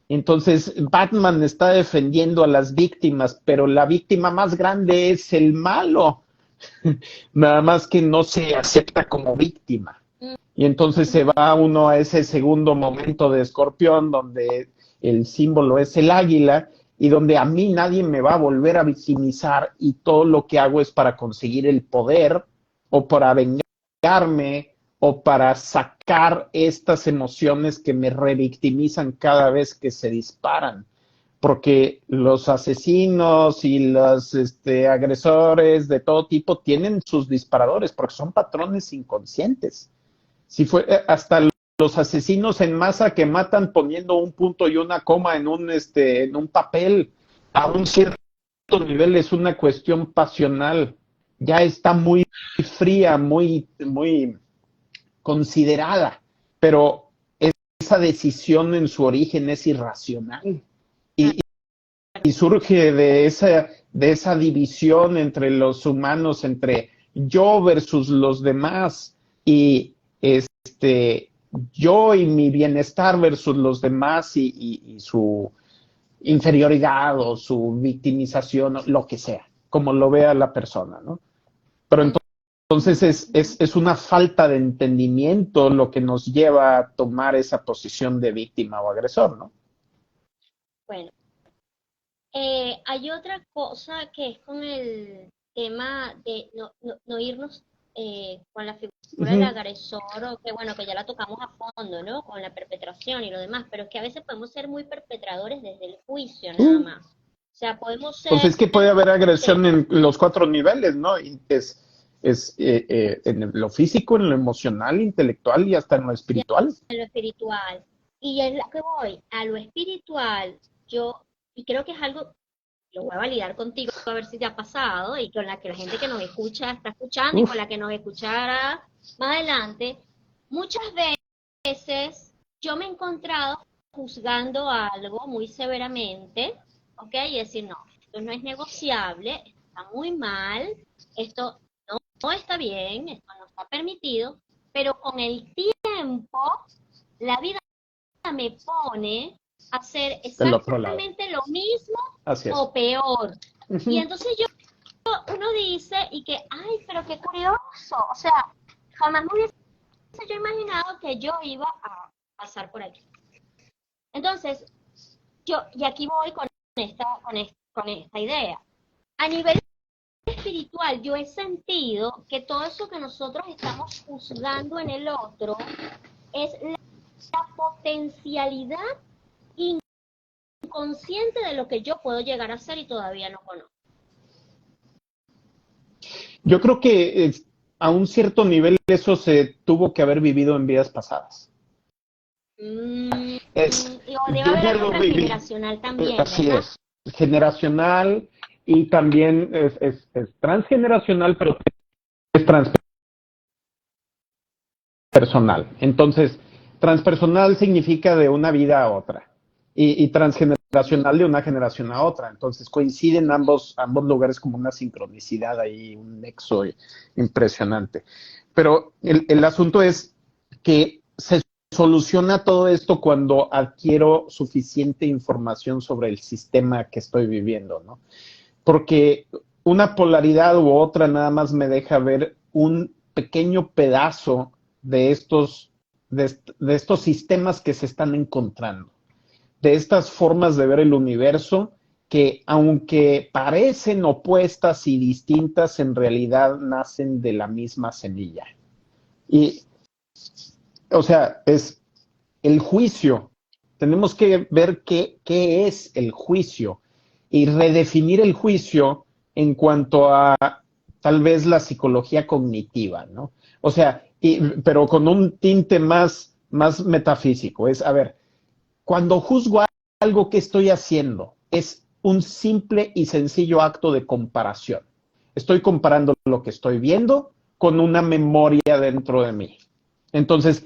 Speaker 2: Entonces, Batman está defendiendo a las víctimas, pero la víctima más grande es el malo, nada más que no se acepta como víctima. Y entonces se va uno a ese segundo momento de Escorpión, donde el símbolo es el águila, y donde a mí nadie me va a volver a victimizar y todo lo que hago es para conseguir el poder o para vengarme o para sacar estas emociones que me revictimizan cada vez que se disparan. Porque los asesinos y los agresores de todo tipo tienen sus disparadores, porque son patrones inconscientes. Si fue hasta los asesinos en masa que matan poniendo un punto y una coma en un papel, a un cierto nivel es una cuestión pasional. Ya está muy fría, muy considerada, pero esa decisión en su origen es irracional. Y, y surge de esa división entre los humanos, entre yo versus los demás, y yo y mi bienestar versus los demás y su inferioridad o su victimización, lo que sea, como lo vea la persona, ¿no? Pero entonces es una falta de entendimiento lo que nos lleva a tomar esa posición de víctima o agresor, ¿no?
Speaker 1: bueno, hay otra cosa que es con el tema de no irnos con la
Speaker 2: Uh
Speaker 1: figura del
Speaker 2: -huh.
Speaker 1: agresor, o que bueno, que ya la tocamos a fondo, ¿no? Con la perpetración y lo demás, pero es que a veces podemos ser muy perpetradores desde el juicio nada más. O sea, podemos
Speaker 2: Pues
Speaker 1: ser,
Speaker 2: es que puede haber
Speaker 1: este,
Speaker 2: agresión en los cuatro niveles, ¿no? Y es en lo físico, en lo emocional, intelectual y hasta en lo espiritual.
Speaker 1: en lo espiritual. Y es lo que voy, a lo espiritual, y creo que es algo, lo voy a validar contigo a ver si te ha pasado y con la que la gente que nos escucha está escuchando y con
Speaker 2: Uf,
Speaker 1: la que nos escuchará más adelante. Muchas veces yo me he encontrado juzgando algo muy severamente, ¿ok? Y decir, no, esto no es negociable, esto está muy mal, esto no está bien, esto no está permitido, pero con el tiempo la vida me pone a hacer
Speaker 2: del otro lado.
Speaker 1: exactamente lo mismo
Speaker 2: Así es.
Speaker 1: o peor.
Speaker 2: Uh
Speaker 1: Y
Speaker 2: -huh.
Speaker 1: entonces uno dice, y que, ay, pero qué curioso, o sea, jamás me hubiese yo imaginado que yo iba a pasar por aquí. Entonces, y aquí voy con esta idea. A nivel espiritual, yo he sentido que todo eso que nosotros estamos juzgando en el otro es la potencialidad inconsciente de lo que yo puedo llegar a ser y todavía no conozco.
Speaker 2: Yo creo que a un cierto nivel eso se tuvo que haber vivido en vidas pasadas.
Speaker 1: O debe
Speaker 2: Yo
Speaker 1: haber
Speaker 2: ya
Speaker 1: algo
Speaker 2: lo viví,
Speaker 1: transgeneracional también,
Speaker 2: así
Speaker 1: ¿verdad?
Speaker 2: es, generacional y también es transgeneracional, pero es transpersonal. Entonces, transpersonal significa de una vida a otra y transgeneracional de una generación a otra. Entonces, coinciden ambos lugares como una sincronicidad ahí, un nexo impresionante. Pero el asunto es que se soluciona todo esto cuando adquiero suficiente información sobre el sistema que estoy viviendo, ¿no? Porque una polaridad u otra nada más me deja ver un pequeño pedazo de estos sistemas que se están encontrando, de estas formas de ver el universo que aunque parecen opuestas y distintas, en realidad nacen de la misma semilla. Y o sea, es el juicio. Tenemos que ver qué es el juicio y redefinir el juicio en cuanto a tal vez la psicología cognitiva, ¿no? O sea, pero con un tinte más metafísico. Es, a ver, cuando juzgo algo que estoy haciendo, es un simple y sencillo acto de comparación. Estoy comparando lo que estoy viendo con una memoria dentro de mí. Entonces,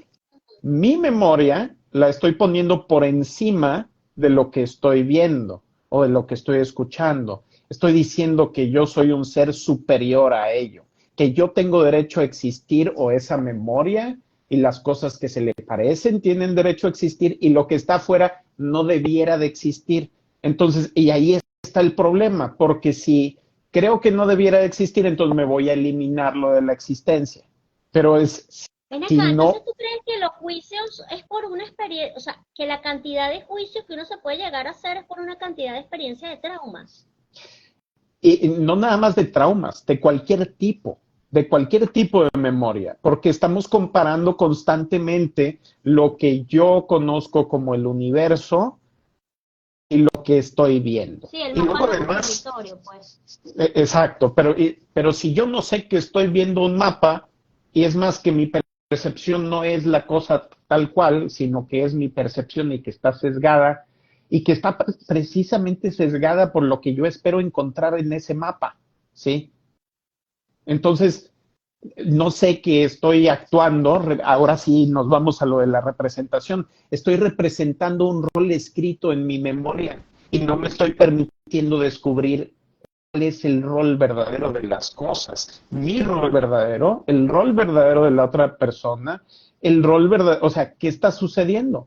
Speaker 2: mi memoria la estoy poniendo por encima de lo que estoy viendo o de lo que estoy escuchando. Estoy diciendo que yo soy un ser superior a ello, que yo tengo derecho a existir o esa memoria y las cosas que se le parecen tienen derecho a existir y lo que está afuera no debiera de existir. Entonces, y ahí está el problema, porque si creo que no debiera de existir, entonces me voy a eliminarlo de la existencia. Pero es,
Speaker 1: Ven
Speaker 2: si
Speaker 1: acá,
Speaker 2: no,
Speaker 1: entonces tú crees que los juicios es por una experiencia, o sea, que la cantidad de juicios que uno se puede llegar a hacer es por una cantidad de experiencia de traumas.
Speaker 2: y no nada más de traumas, de cualquier tipo de memoria, porque estamos comparando constantemente lo que yo conozco como el universo y lo que estoy viendo.
Speaker 1: Sí, el
Speaker 2: Y
Speaker 1: mapa
Speaker 2: luego
Speaker 1: no es un
Speaker 2: además,
Speaker 1: territorio, pues.
Speaker 2: exacto, pero si yo no sé que estoy viendo un mapa, y es más que mi percepción no es la cosa tal cual, sino que es mi percepción y que está sesgada, y que está precisamente sesgada por lo que yo espero encontrar en ese mapa, ¿sí? Entonces, no sé que estoy actuando, ahora sí nos vamos a lo de la representación, estoy representando un rol escrito en mi memoria y no me estoy permitiendo descubrir cuál es el rol verdadero de las cosas, mi rol verdadero, el rol verdadero de la otra persona, el rol verdadero, o sea, ¿qué está sucediendo?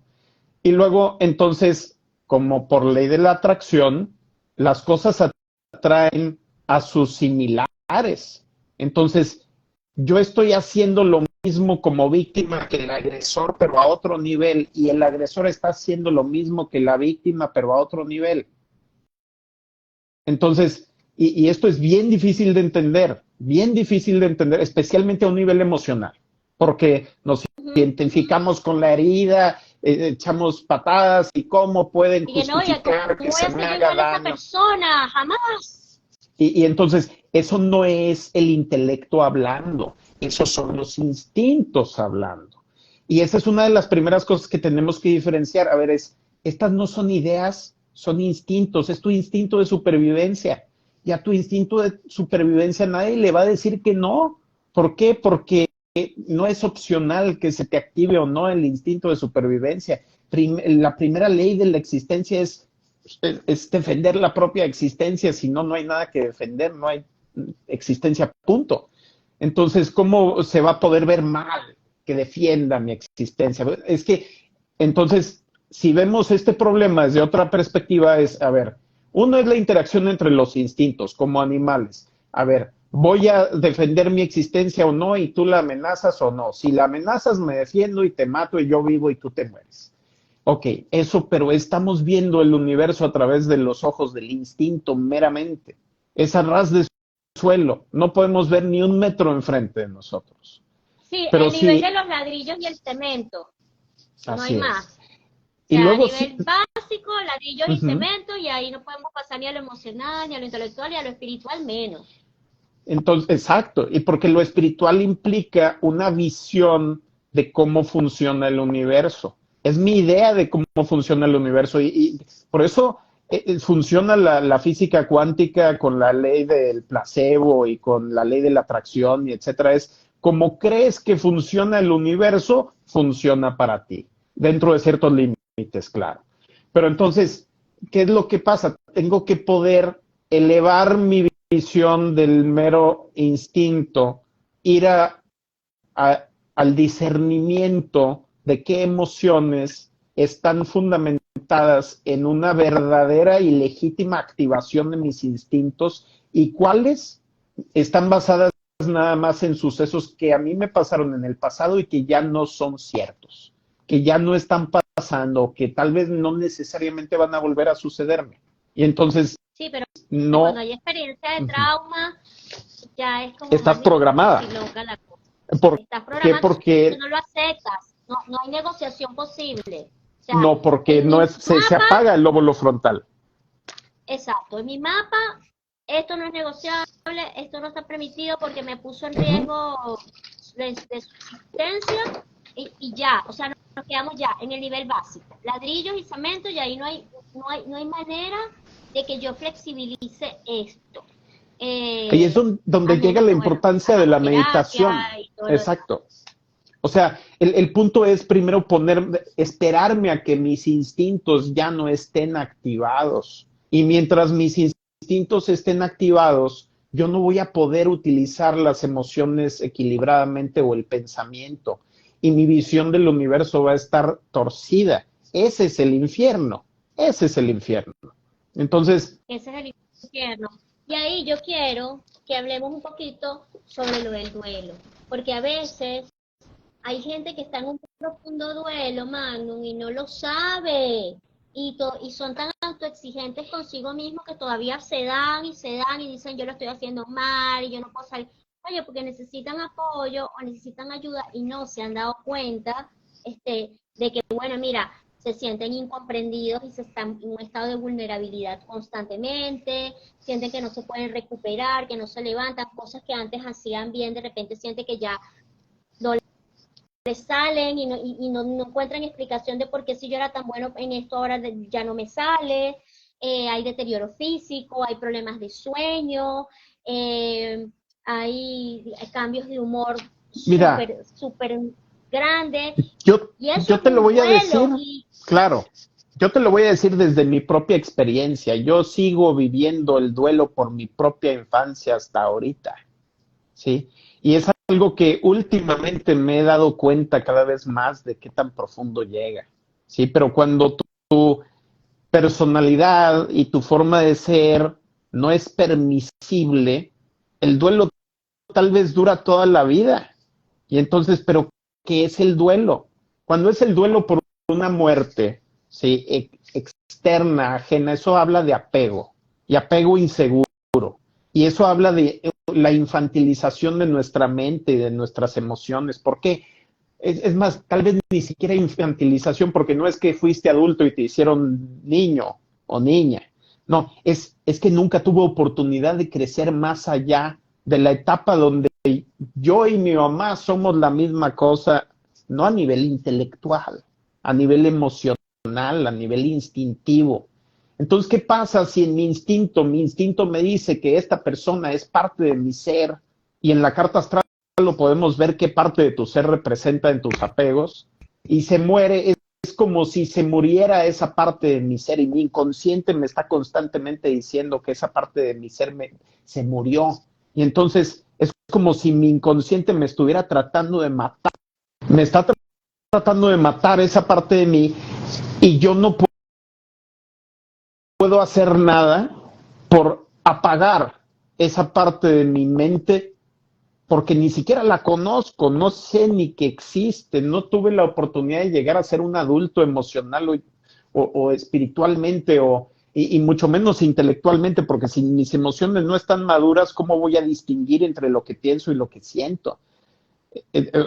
Speaker 2: Y luego, entonces, como por ley de la atracción, las cosas atraen a sus similares. Entonces, yo estoy haciendo lo mismo como víctima que el agresor, pero a otro nivel, y el agresor está haciendo lo mismo que la víctima, pero a otro nivel. Entonces, y esto es bien difícil de entender, especialmente a un nivel emocional, porque nos
Speaker 1: Ujú.
Speaker 2: identificamos con la herida, echamos patadas y cómo pueden
Speaker 1: Y que no, oye,
Speaker 2: justificar
Speaker 1: ¿cómo
Speaker 2: que
Speaker 1: voy
Speaker 2: se
Speaker 1: a
Speaker 2: me
Speaker 1: ser yo
Speaker 2: haga
Speaker 1: igual a esta
Speaker 2: daño.
Speaker 1: persona? Jamás.
Speaker 2: Y entonces, eso no es el intelecto hablando, esos son los instintos hablando. Y esa es una de las primeras cosas que tenemos que diferenciar. A ver, estas no son ideas, son instintos, es tu instinto de supervivencia. Y a tu instinto de supervivencia nadie le va a decir que no. ¿Por qué? Porque no es opcional que se te active o no el instinto de supervivencia. La primera ley de la existencia es defender la propia existencia, si no, no hay nada que defender, no hay existencia, punto. Entonces, ¿cómo se va a poder ver mal que defienda mi existencia? Es que, entonces, si vemos este problema desde otra perspectiva, es, a ver, uno es la interacción entre los instintos como animales. A ver, ¿voy a defender mi existencia o no y tú la amenazas o no? Si la amenazas, me defiendo y te mato y yo vivo y tú te mueres. Ok, eso, pero estamos viendo el universo a través de los ojos del instinto meramente. Es a ras de suelo, no podemos ver ni un metro enfrente de nosotros.
Speaker 1: Sí,
Speaker 2: Pero
Speaker 1: el nivel de
Speaker 2: sí,
Speaker 1: los ladrillos y el cemento, no hay
Speaker 2: así es.
Speaker 1: más. O
Speaker 2: Y
Speaker 1: sea, a
Speaker 2: luego sí,
Speaker 1: nivel básico, ladrillos y
Speaker 2: uh-huh.
Speaker 1: cemento, y ahí no podemos pasar ni a lo emocional, ni a lo intelectual, ni a lo espiritual menos.
Speaker 2: Entonces, exacto, y porque lo espiritual implica una visión de cómo funciona el universo. Es mi idea de cómo funciona el universo y por eso funciona la física cuántica con la ley del placebo y con la ley de la atracción y etcétera. Es como crees que funciona el universo, funciona para ti, dentro de ciertos límites, claro. Pero entonces, ¿qué es lo que pasa? Tengo que poder elevar mi visión del mero instinto, ir al discernimiento de qué emociones están fundamentadas en una verdadera y legítima activación de mis instintos y cuáles están basadas nada más en sucesos que a mí me pasaron en el pasado y que ya no son ciertos, que ya no están pasando, que tal vez no necesariamente van a volver a sucederme. Y entonces
Speaker 1: Sí, pero cuando
Speaker 2: no
Speaker 1: hay experiencia de trauma, ya es como
Speaker 2: estás
Speaker 1: más difícil
Speaker 2: programada.
Speaker 1: y loca la cosa.
Speaker 2: ¿Por
Speaker 1: Estás
Speaker 2: qué?
Speaker 1: programado, tú
Speaker 2: Porque
Speaker 1: no lo aceptas, no hay negociación posible. O sea,
Speaker 2: no, porque
Speaker 1: en mi
Speaker 2: no es, se
Speaker 1: mapa,
Speaker 2: apaga el lóbulo frontal.
Speaker 1: exacto, en mi mapa, esto no es negociable, esto no está permitido porque me puso en
Speaker 2: Ujú.
Speaker 1: riesgo de subsistencia y ya, o sea, nos quedamos ya en el nivel básico. Ladrillos y cemento y ahí no hay manera de que yo flexibilice esto.
Speaker 2: Ahí es
Speaker 1: Eh,
Speaker 2: donde
Speaker 1: Al
Speaker 2: llega
Speaker 1: menos
Speaker 2: la
Speaker 1: que, bueno,
Speaker 2: importancia de la
Speaker 1: hagamos terapia
Speaker 2: meditación.
Speaker 1: y todo lo demás.
Speaker 2: Exacto. O sea, el punto es primero esperarme a que mis instintos ya no estén activados. Y mientras mis instintos estén activados, yo no voy a poder utilizar las emociones equilibradamente o el pensamiento. Y mi visión del universo va a estar torcida. Ese es el infierno. Ese es el infierno. Entonces,
Speaker 1: Ese es el infierno. Y ahí yo quiero que hablemos un poquito sobre lo del duelo, porque a veces hay gente que está en un profundo duelo, Magnum, y no lo sabe. Y son tan autoexigentes consigo mismos que todavía se dan y dicen yo lo estoy haciendo mal y yo no puedo salir. Oye, porque necesitan apoyo o necesitan ayuda y no se han dado cuenta de que, bueno, mira, se sienten incomprendidos y se están en un estado de vulnerabilidad constantemente, sienten que no se pueden recuperar, que no se levantan, cosas que antes hacían bien, de repente sienten que ya no les salen y no encuentran explicación de por qué si yo era tan bueno en esto ahora ya no me sale. Hay deterioro físico, hay problemas de sueño, eh, hay cambios de humor
Speaker 2: mira,
Speaker 1: súper, súper grandes. Y eso
Speaker 2: yo
Speaker 1: es
Speaker 2: te lo
Speaker 1: un
Speaker 2: voy a decir,
Speaker 1: duelo. Y
Speaker 2: claro, yo te lo voy a decir desde mi propia experiencia. Yo sigo viviendo el duelo por mi propia infancia hasta ahorita, ¿sí? Y es algo que últimamente me he dado cuenta cada vez más de qué tan profundo llega, ¿sí? Pero cuando tu personalidad y tu forma de ser no es permisible, el duelo tal vez dura toda la vida. Y entonces, ¿pero qué es el duelo? Cuando es el duelo por una muerte, ¿sí? Externa, ajena, eso habla de apego y apego inseguro. Y eso habla de la infantilización de nuestra mente y de nuestras emociones. ¿Por qué? Es más, tal vez ni siquiera infantilización, porque no es que fuiste adulto y te hicieron niño o niña. No, es que nunca tuvo oportunidad de crecer más allá de la etapa donde yo y mi mamá somos la misma cosa, no a nivel intelectual, a nivel emocional, a nivel instintivo. Entonces, ¿qué pasa si en mi instinto me dice que esta persona es parte de mi ser y en la carta astral lo podemos ver qué parte de tu ser representa en tus apegos y se muere? Es como si se muriera esa parte de mi ser y mi inconsciente me está constantemente diciendo que esa parte de mi ser se murió. Y entonces es como si mi inconsciente me estuviera tratando de matar, me está tratando de matar esa parte de mí y yo no puedo hacer nada por apagar esa parte de mi mente porque ni siquiera la conozco, no sé ni que existe, no tuve la oportunidad de llegar a ser un adulto emocional o espiritualmente y mucho menos intelectualmente, porque si mis emociones no están maduras, ¿cómo voy a distinguir entre lo que pienso y lo que siento?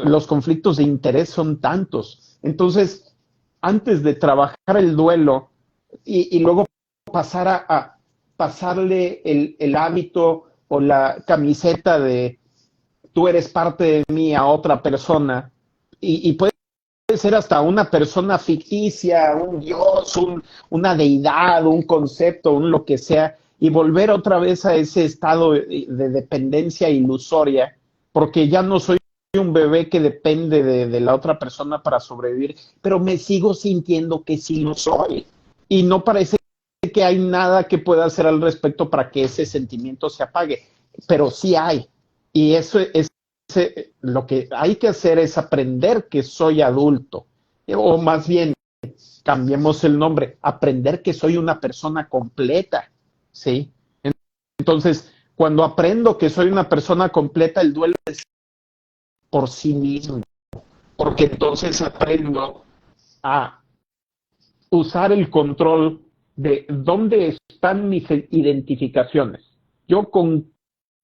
Speaker 2: Los conflictos de interés son tantos. Entonces, antes de trabajar el duelo y luego pasar a pasarle el hábito o la camiseta de tú eres parte de mí a otra persona y puede ser hasta una persona ficticia, un dios, una deidad, un concepto, un lo que sea, y volver otra vez a ese estado de dependencia ilusoria, porque ya no soy un bebé que depende de la otra persona para sobrevivir, pero me sigo sintiendo que sí lo soy. Y no parece que hay nada que pueda hacer al respecto para que ese sentimiento se apague, pero sí hay. Y eso es lo que hay que hacer es aprender que soy adulto, o más bien, cambiemos el nombre, aprender que soy una persona completa, ¿sí? Entonces, cuando aprendo que soy una persona completa, el duelo es por sí mismo, porque entonces aprendo a usar el control de dónde están mis identificaciones. Yo con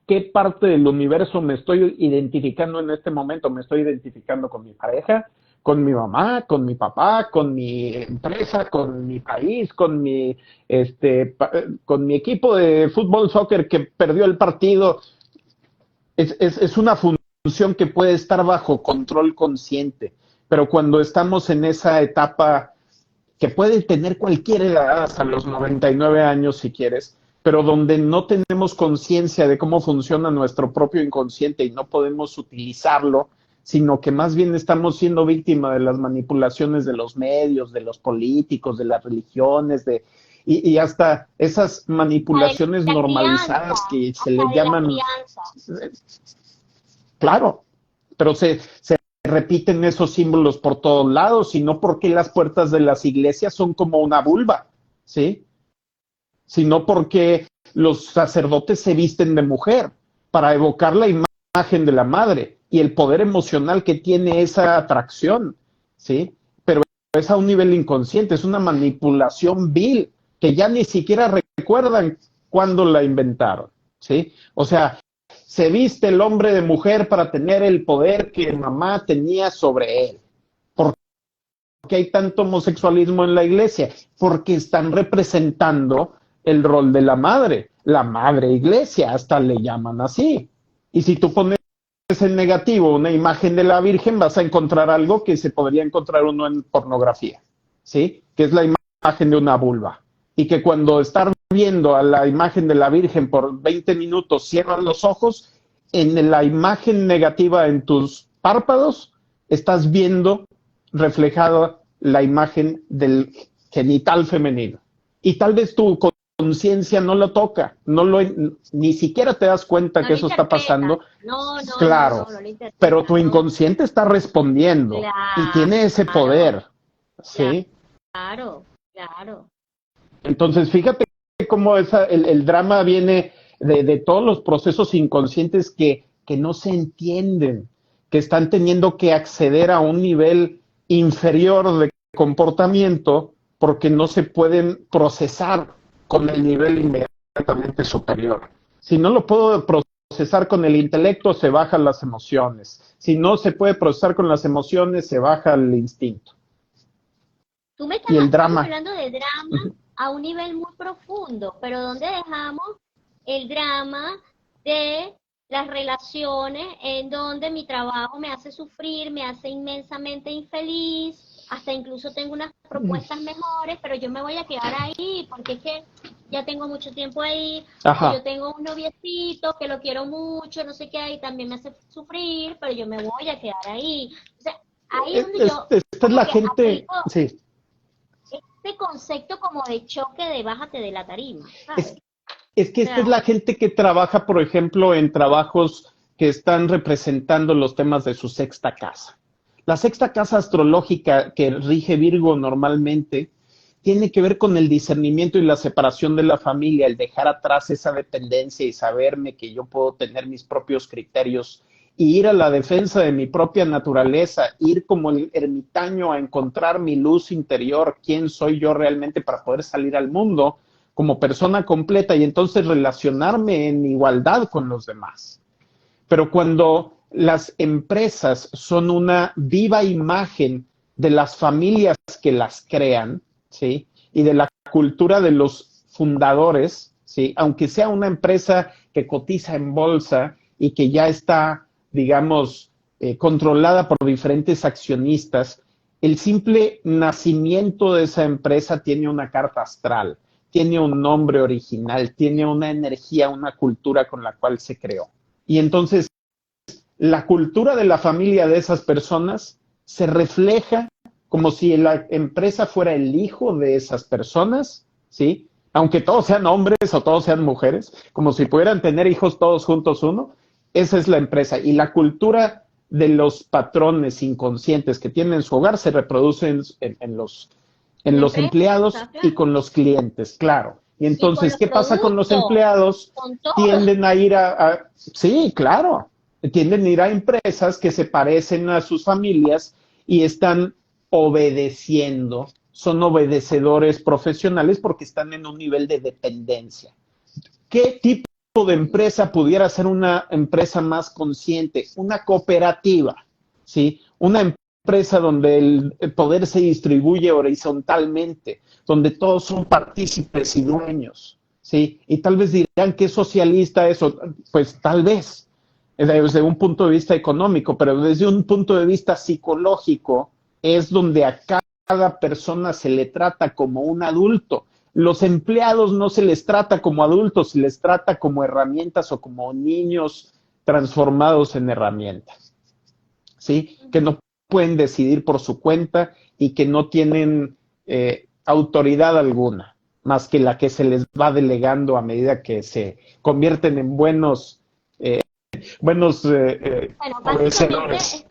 Speaker 2: qué parte del universo me estoy identificando en este momento. Me estoy identificando con mi pareja, con mi mamá, con mi papá, con mi empresa, con mi país, con mi equipo de fútbol, soccer que perdió el partido. Es una función que puede estar bajo control consciente, pero cuando estamos en esa etapa que puede tener cualquier edad, hasta los 99 años si quieres, pero donde no tenemos conciencia de cómo funciona nuestro propio inconsciente y no podemos utilizarlo, sino que más bien estamos siendo víctima de las manipulaciones de los medios, de los políticos, de las religiones, y hasta esas manipulaciones
Speaker 1: La
Speaker 2: normalizadas
Speaker 1: crianza,
Speaker 2: que se
Speaker 1: hasta
Speaker 2: le
Speaker 1: de la
Speaker 2: llaman,
Speaker 1: crianza.
Speaker 2: claro, pero se repiten esos símbolos por todos lados, y no porque las puertas de las iglesias son como una vulva, ¿sí? Sino porque los sacerdotes se visten de mujer para evocar la imagen de la madre y el poder emocional que tiene esa atracción, ¿sí? Pero es a un nivel inconsciente, es una manipulación vil que ya ni siquiera recuerdan cuándo la inventaron, ¿sí? O sea, se viste el hombre de mujer para tener el poder que mamá tenía sobre él. ¿Por qué hay tanto homosexualismo en la iglesia? Porque están representando el rol de la madre iglesia, hasta le llaman así. Y si tú pones en negativo una imagen de la Virgen, vas a encontrar algo que se podría encontrar uno en pornografía, ¿sí? Que es la imagen de una vulva. Y que cuando estás viendo a la imagen de la Virgen por 20 minutos, cierras los ojos, en la imagen negativa en tus párpados, estás viendo reflejada la imagen del genital femenino. Y tal vez tu conciencia no lo toca, ni siquiera te das cuenta
Speaker 1: No
Speaker 2: que
Speaker 1: lo
Speaker 2: eso está pasando.
Speaker 1: No,
Speaker 2: Claro,
Speaker 1: no lo interpreta,
Speaker 2: pero tu
Speaker 1: no.
Speaker 2: inconsciente está respondiendo y tiene ese poder, ¿sí?
Speaker 1: Claro, claro.
Speaker 2: Entonces, fíjate cómo el drama viene de todos los procesos inconscientes que no se entienden, que están teniendo que acceder a un nivel inferior de comportamiento porque no se pueden procesar con el nivel inmediatamente superior. Si no lo puedo procesar con el intelecto, se bajan las emociones. Si no se puede procesar con las emociones, se baja el instinto.
Speaker 1: Tú me estás,
Speaker 2: Y el
Speaker 1: estamos
Speaker 2: drama.
Speaker 1: hablando de drama a un nivel muy profundo, pero ¿dónde dejamos el drama de las relaciones en donde mi trabajo me hace sufrir, me hace inmensamente infeliz, hasta incluso tengo unas propuestas mejores, pero yo me voy a quedar ahí porque es que ya tengo mucho tiempo ahí, o yo tengo un noviecito que lo quiero mucho, no sé qué, y también me hace sufrir, pero yo me voy a quedar ahí. O sea, ahí es donde yo
Speaker 2: esta es la gente, sí.
Speaker 1: Este concepto como de choque de bájate de la tarima, ¿sabes?
Speaker 2: Es que esta es la gente que trabaja, por ejemplo, en trabajos que están representando los temas de su sexta casa. La sexta casa astrológica que rige Virgo normalmente tiene que ver con el discernimiento y la separación de la familia, el dejar atrás esa dependencia y saberme que yo puedo tener mis propios criterios y ir a la defensa de mi propia naturaleza, ir como el ermitaño a encontrar mi luz interior, quién soy yo realmente para poder salir al mundo como persona completa y entonces relacionarme en igualdad con los demás. Pero cuando las empresas son una viva imagen de las familias que las crean, ¿sí? Y de la cultura de los fundadores, ¿sí? Aunque sea una empresa que cotiza en bolsa y que ya está, digamos, controlada por diferentes accionistas, el simple nacimiento de esa empresa tiene una carta astral, tiene un nombre original, tiene una energía, una cultura con la cual se creó. Y entonces, la cultura de la familia de esas personas se refleja como si la empresa fuera el hijo de esas personas, ¿sí? Aunque todos sean hombres o todos sean mujeres, como si pudieran tener hijos todos juntos uno, esa es la empresa. Y la cultura de los patrones inconscientes que tienen en su hogar se reproduce en los empleados y con los clientes, claro. Y entonces, ¿qué pasa con los empleados? Tienden a ir sí, claro, tienden a ir a empresas que se parecen a sus familias y están obedeciendo, son obedecedores profesionales porque están en un nivel de dependencia. ¿Qué tipo de empresa pudiera ser una empresa más consciente, una cooperativa, ¿sí? Una empresa donde el poder se distribuye horizontalmente, donde todos son partícipes y dueños, ¿sí? Y tal vez dirán que es socialista eso, pues tal vez, desde un punto de vista económico, pero desde un punto de vista psicológico es donde a cada persona se le trata como un adulto. Los empleados no se les trata como adultos, se les trata como herramientas o como niños transformados en herramientas, ¿sí? Que no pueden decidir por su cuenta y que no tienen autoridad alguna, más que la que se les va delegando a medida que se convierten en buenos
Speaker 1: Bueno, básicamente
Speaker 2: obedecedores.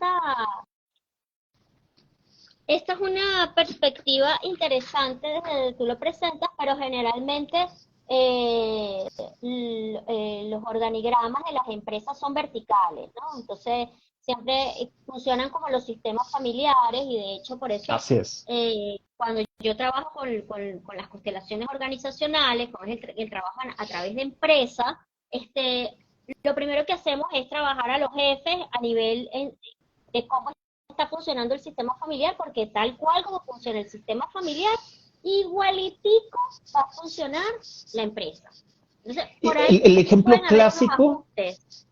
Speaker 1: esta es una perspectiva interesante desde donde tú lo presentas, pero generalmente los organigramas de las empresas son verticales, ¿no? Entonces, siempre funcionan como los sistemas familiares y de hecho por eso
Speaker 2: Así es.
Speaker 1: cuando yo trabajo con las constelaciones organizacionales, con el trabajo a través de empresas, lo primero que hacemos es trabajar a los jefes a nivel de cómo está funcionando el sistema familiar, porque tal cual como funciona el sistema familiar, igualitico va a funcionar la empresa. Entonces, por ahí
Speaker 2: El ejemplo
Speaker 1: pueden haber unos
Speaker 2: clásico,
Speaker 1: ajustes.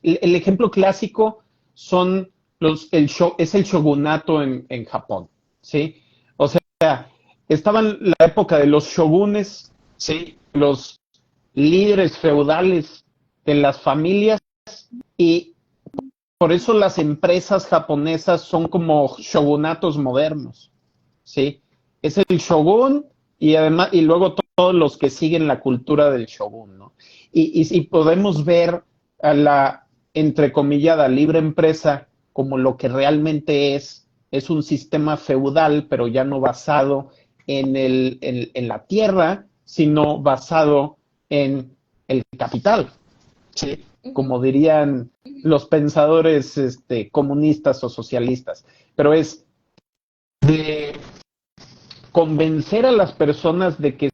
Speaker 2: el ejemplo clásico son es el shogunato en Japón, ¿sí? O sea, estaban la época de los shogunes, ¿sí? Los líderes feudales de las familias y por eso las empresas japonesas son como shogunatos modernos, ¿sí? Es el shogun y además y luego todos los que siguen la cultura del shogun, ¿no? Y podemos ver a la entrecomillada libre empresa como lo que realmente es un sistema feudal, pero ya no basado en la tierra, sino basado en el capital, ¿sí? Como dirían los pensadores comunistas o socialistas. Pero es de convencer a las personas de que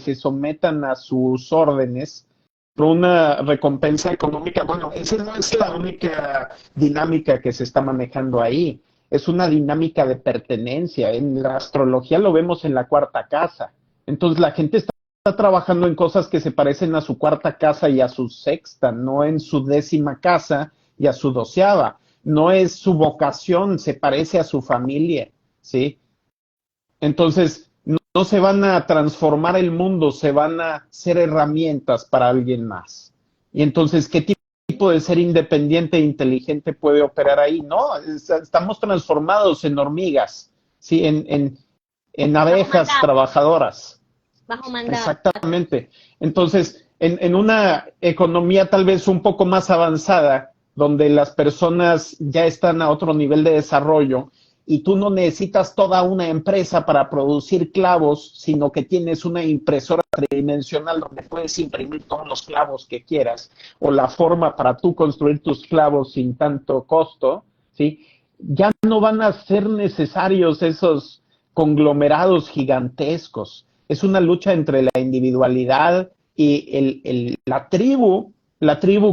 Speaker 2: se sometan a sus órdenes por una recompensa económica. Bueno, esa no es la única dinámica que se está manejando ahí. Es una dinámica de pertenencia. En la astrología lo vemos en la cuarta casa. Entonces la gente está trabajando en cosas que se parecen a su cuarta casa y a su sexta, no en su décima casa y a su doceava. No es su vocación, se parece a su familia, ¿sí? Entonces, no se van a transformar el mundo, se van a ser herramientas para alguien más. Y entonces, ¿qué tipo de ser independiente e inteligente puede operar ahí? No, estamos transformados en hormigas, ¿sí? En
Speaker 1: Bajo
Speaker 2: abejas
Speaker 1: mandato,
Speaker 2: trabajadoras.
Speaker 1: bajo mandato.
Speaker 2: Exactamente. Entonces, en una economía tal vez un poco más avanzada, donde las personas ya están a otro nivel de desarrollo y tú no necesitas toda una empresa para producir clavos, sino que tienes una impresora tridimensional donde puedes imprimir todos los clavos que quieras o la forma para tú construir tus clavos sin tanto costo, ¿sí? Ya no van a ser necesarios esos conglomerados gigantescos. Es una lucha entre la individualidad y la tribu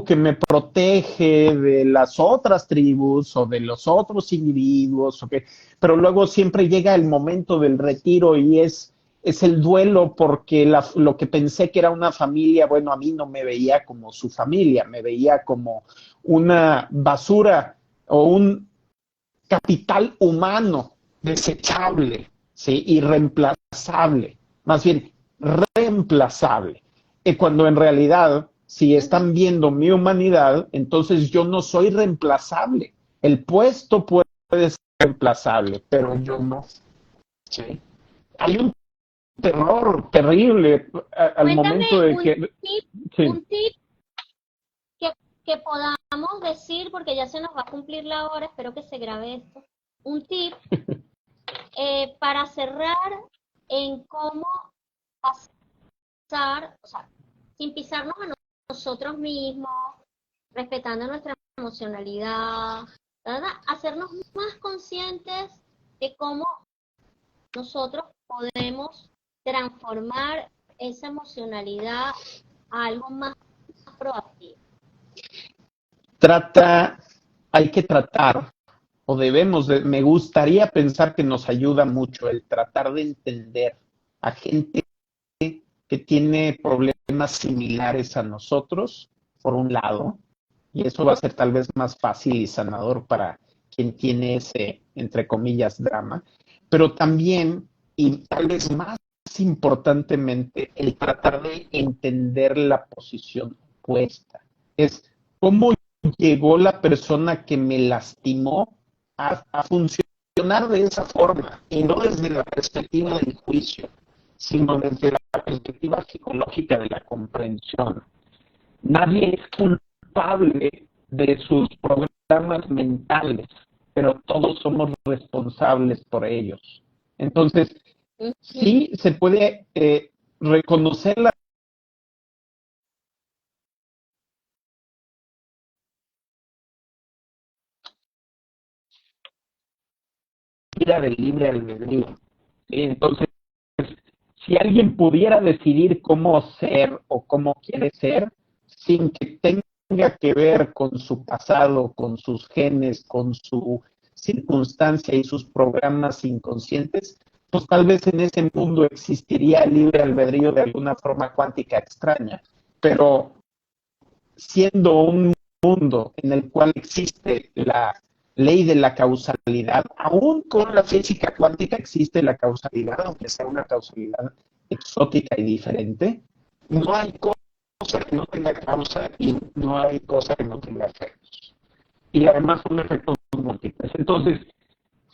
Speaker 2: que me protege de las otras tribus o de los otros individuos, okay. Pero luego siempre llega el momento del retiro y es el duelo porque lo que pensé que era una familia, bueno, a mí no me veía como su familia, me veía como una basura o un capital humano desechable, ¿sí? Irreemplazable, más bien reemplazable. Y cuando en realidad, si están viendo mi humanidad, entonces yo no soy reemplazable. El puesto puede ser reemplazable, pero yo no. ¿Sí? Hay un terror terrible al momento
Speaker 1: Cuéntame
Speaker 2: de que... Sí.
Speaker 1: un tip que, que podamos decir, porque ya se nos va a cumplir la hora, espero que se grabe esto. Un tip para cerrar en cómo pasar, o sea, sin pisarnos a nosotros mismos, respetando nuestra emocionalidad, ¿verdad? Hacernos más conscientes de cómo nosotros podemos transformar esa emocionalidad a algo más proactivo?
Speaker 2: Hay que tratar, o me gustaría pensar que nos ayuda mucho el tratar de entender a gente que tiene problemas similares a nosotros, por un lado, y eso va a ser tal vez más fácil y sanador para quien tiene ese, entre comillas, drama, pero también, y tal vez más importantemente, el tratar de entender la posición opuesta. Es cómo llegó la persona que me lastimó a funcionar de esa forma, y no desde la perspectiva del juicio, sino desde la perspectiva psicológica de la comprensión. Nadie es culpable de sus programas mentales, pero todos somos responsables por ellos. Entonces, sí se puede reconocer la vida del libre albedrío. Entonces, si alguien pudiera decidir cómo ser o cómo quiere ser, sin que tenga que ver con su pasado, con sus genes, con su circunstancia y sus programas inconscientes, pues tal vez en ese mundo existiría el libre albedrío de alguna forma cuántica extraña. Pero siendo un mundo en el cual existe la ley de la causalidad, aún con la física cuántica existe la causalidad, aunque sea una causalidad exótica y diferente, no hay cosa que no tenga causa y no hay cosa que no tenga efectos. Y además son efectos múltiples. Entonces,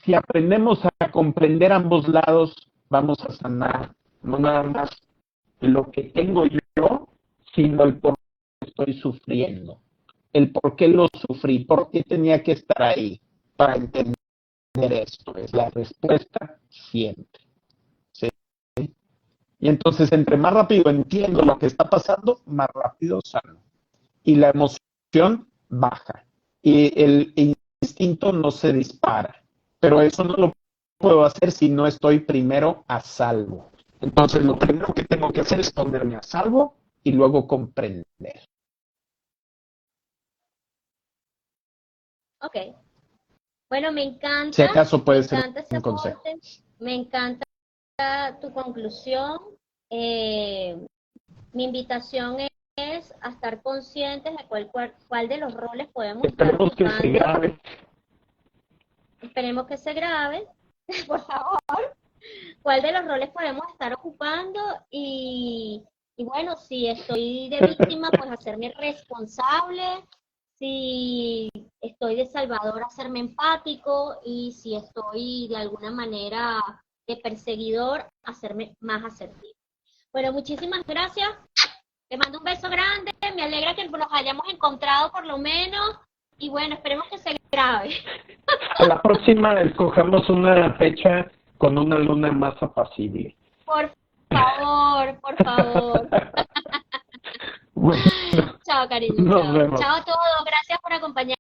Speaker 2: si aprendemos a comprender ambos lados, vamos a sanar no nada más lo que tengo yo, sino el por qué estoy sufriendo, el por qué lo sufrí, por qué tenía que estar ahí para entender esto. Es la respuesta siempre. ¿Sí? Y entonces, entre más rápido entiendo lo que está pasando, más rápido sano. Y la emoción baja. Y el instinto no se dispara. Pero eso no lo puedo hacer si no estoy primero a salvo. Entonces, lo primero que tengo que hacer es ponerme a salvo y luego comprender.
Speaker 1: Ok. Bueno, me
Speaker 2: Si
Speaker 1: encanta,
Speaker 2: acaso
Speaker 1: me
Speaker 2: puede ser
Speaker 1: encanta ese
Speaker 2: un consejo.
Speaker 1: aporte, me encanta tu conclusión. Mi invitación es a estar conscientes de cuál de los roles podemos estar
Speaker 2: Esperemos que se
Speaker 1: ocupando.
Speaker 2: grabe.
Speaker 1: Esperemos que se grabe, por favor. ¿Cuál de los roles podemos estar ocupando? Y bueno, si estoy de víctima, pues hacerme responsable. Si estoy de salvador, hacerme empático. Y si estoy de alguna manera de perseguidor, hacerme más asertivo. Bueno, muchísimas gracias. Te mando un beso grande. Me alegra que nos hayamos encontrado por lo menos. Y bueno, esperemos que se grabe.
Speaker 2: A la próxima escojamos una fecha con una luna más apacible.
Speaker 1: Por favor, por favor.
Speaker 2: Bueno,
Speaker 1: Chao, cariño.
Speaker 2: nos
Speaker 1: Chao.
Speaker 2: vemos.
Speaker 1: Chao a todos. Gracias por acompañarnos.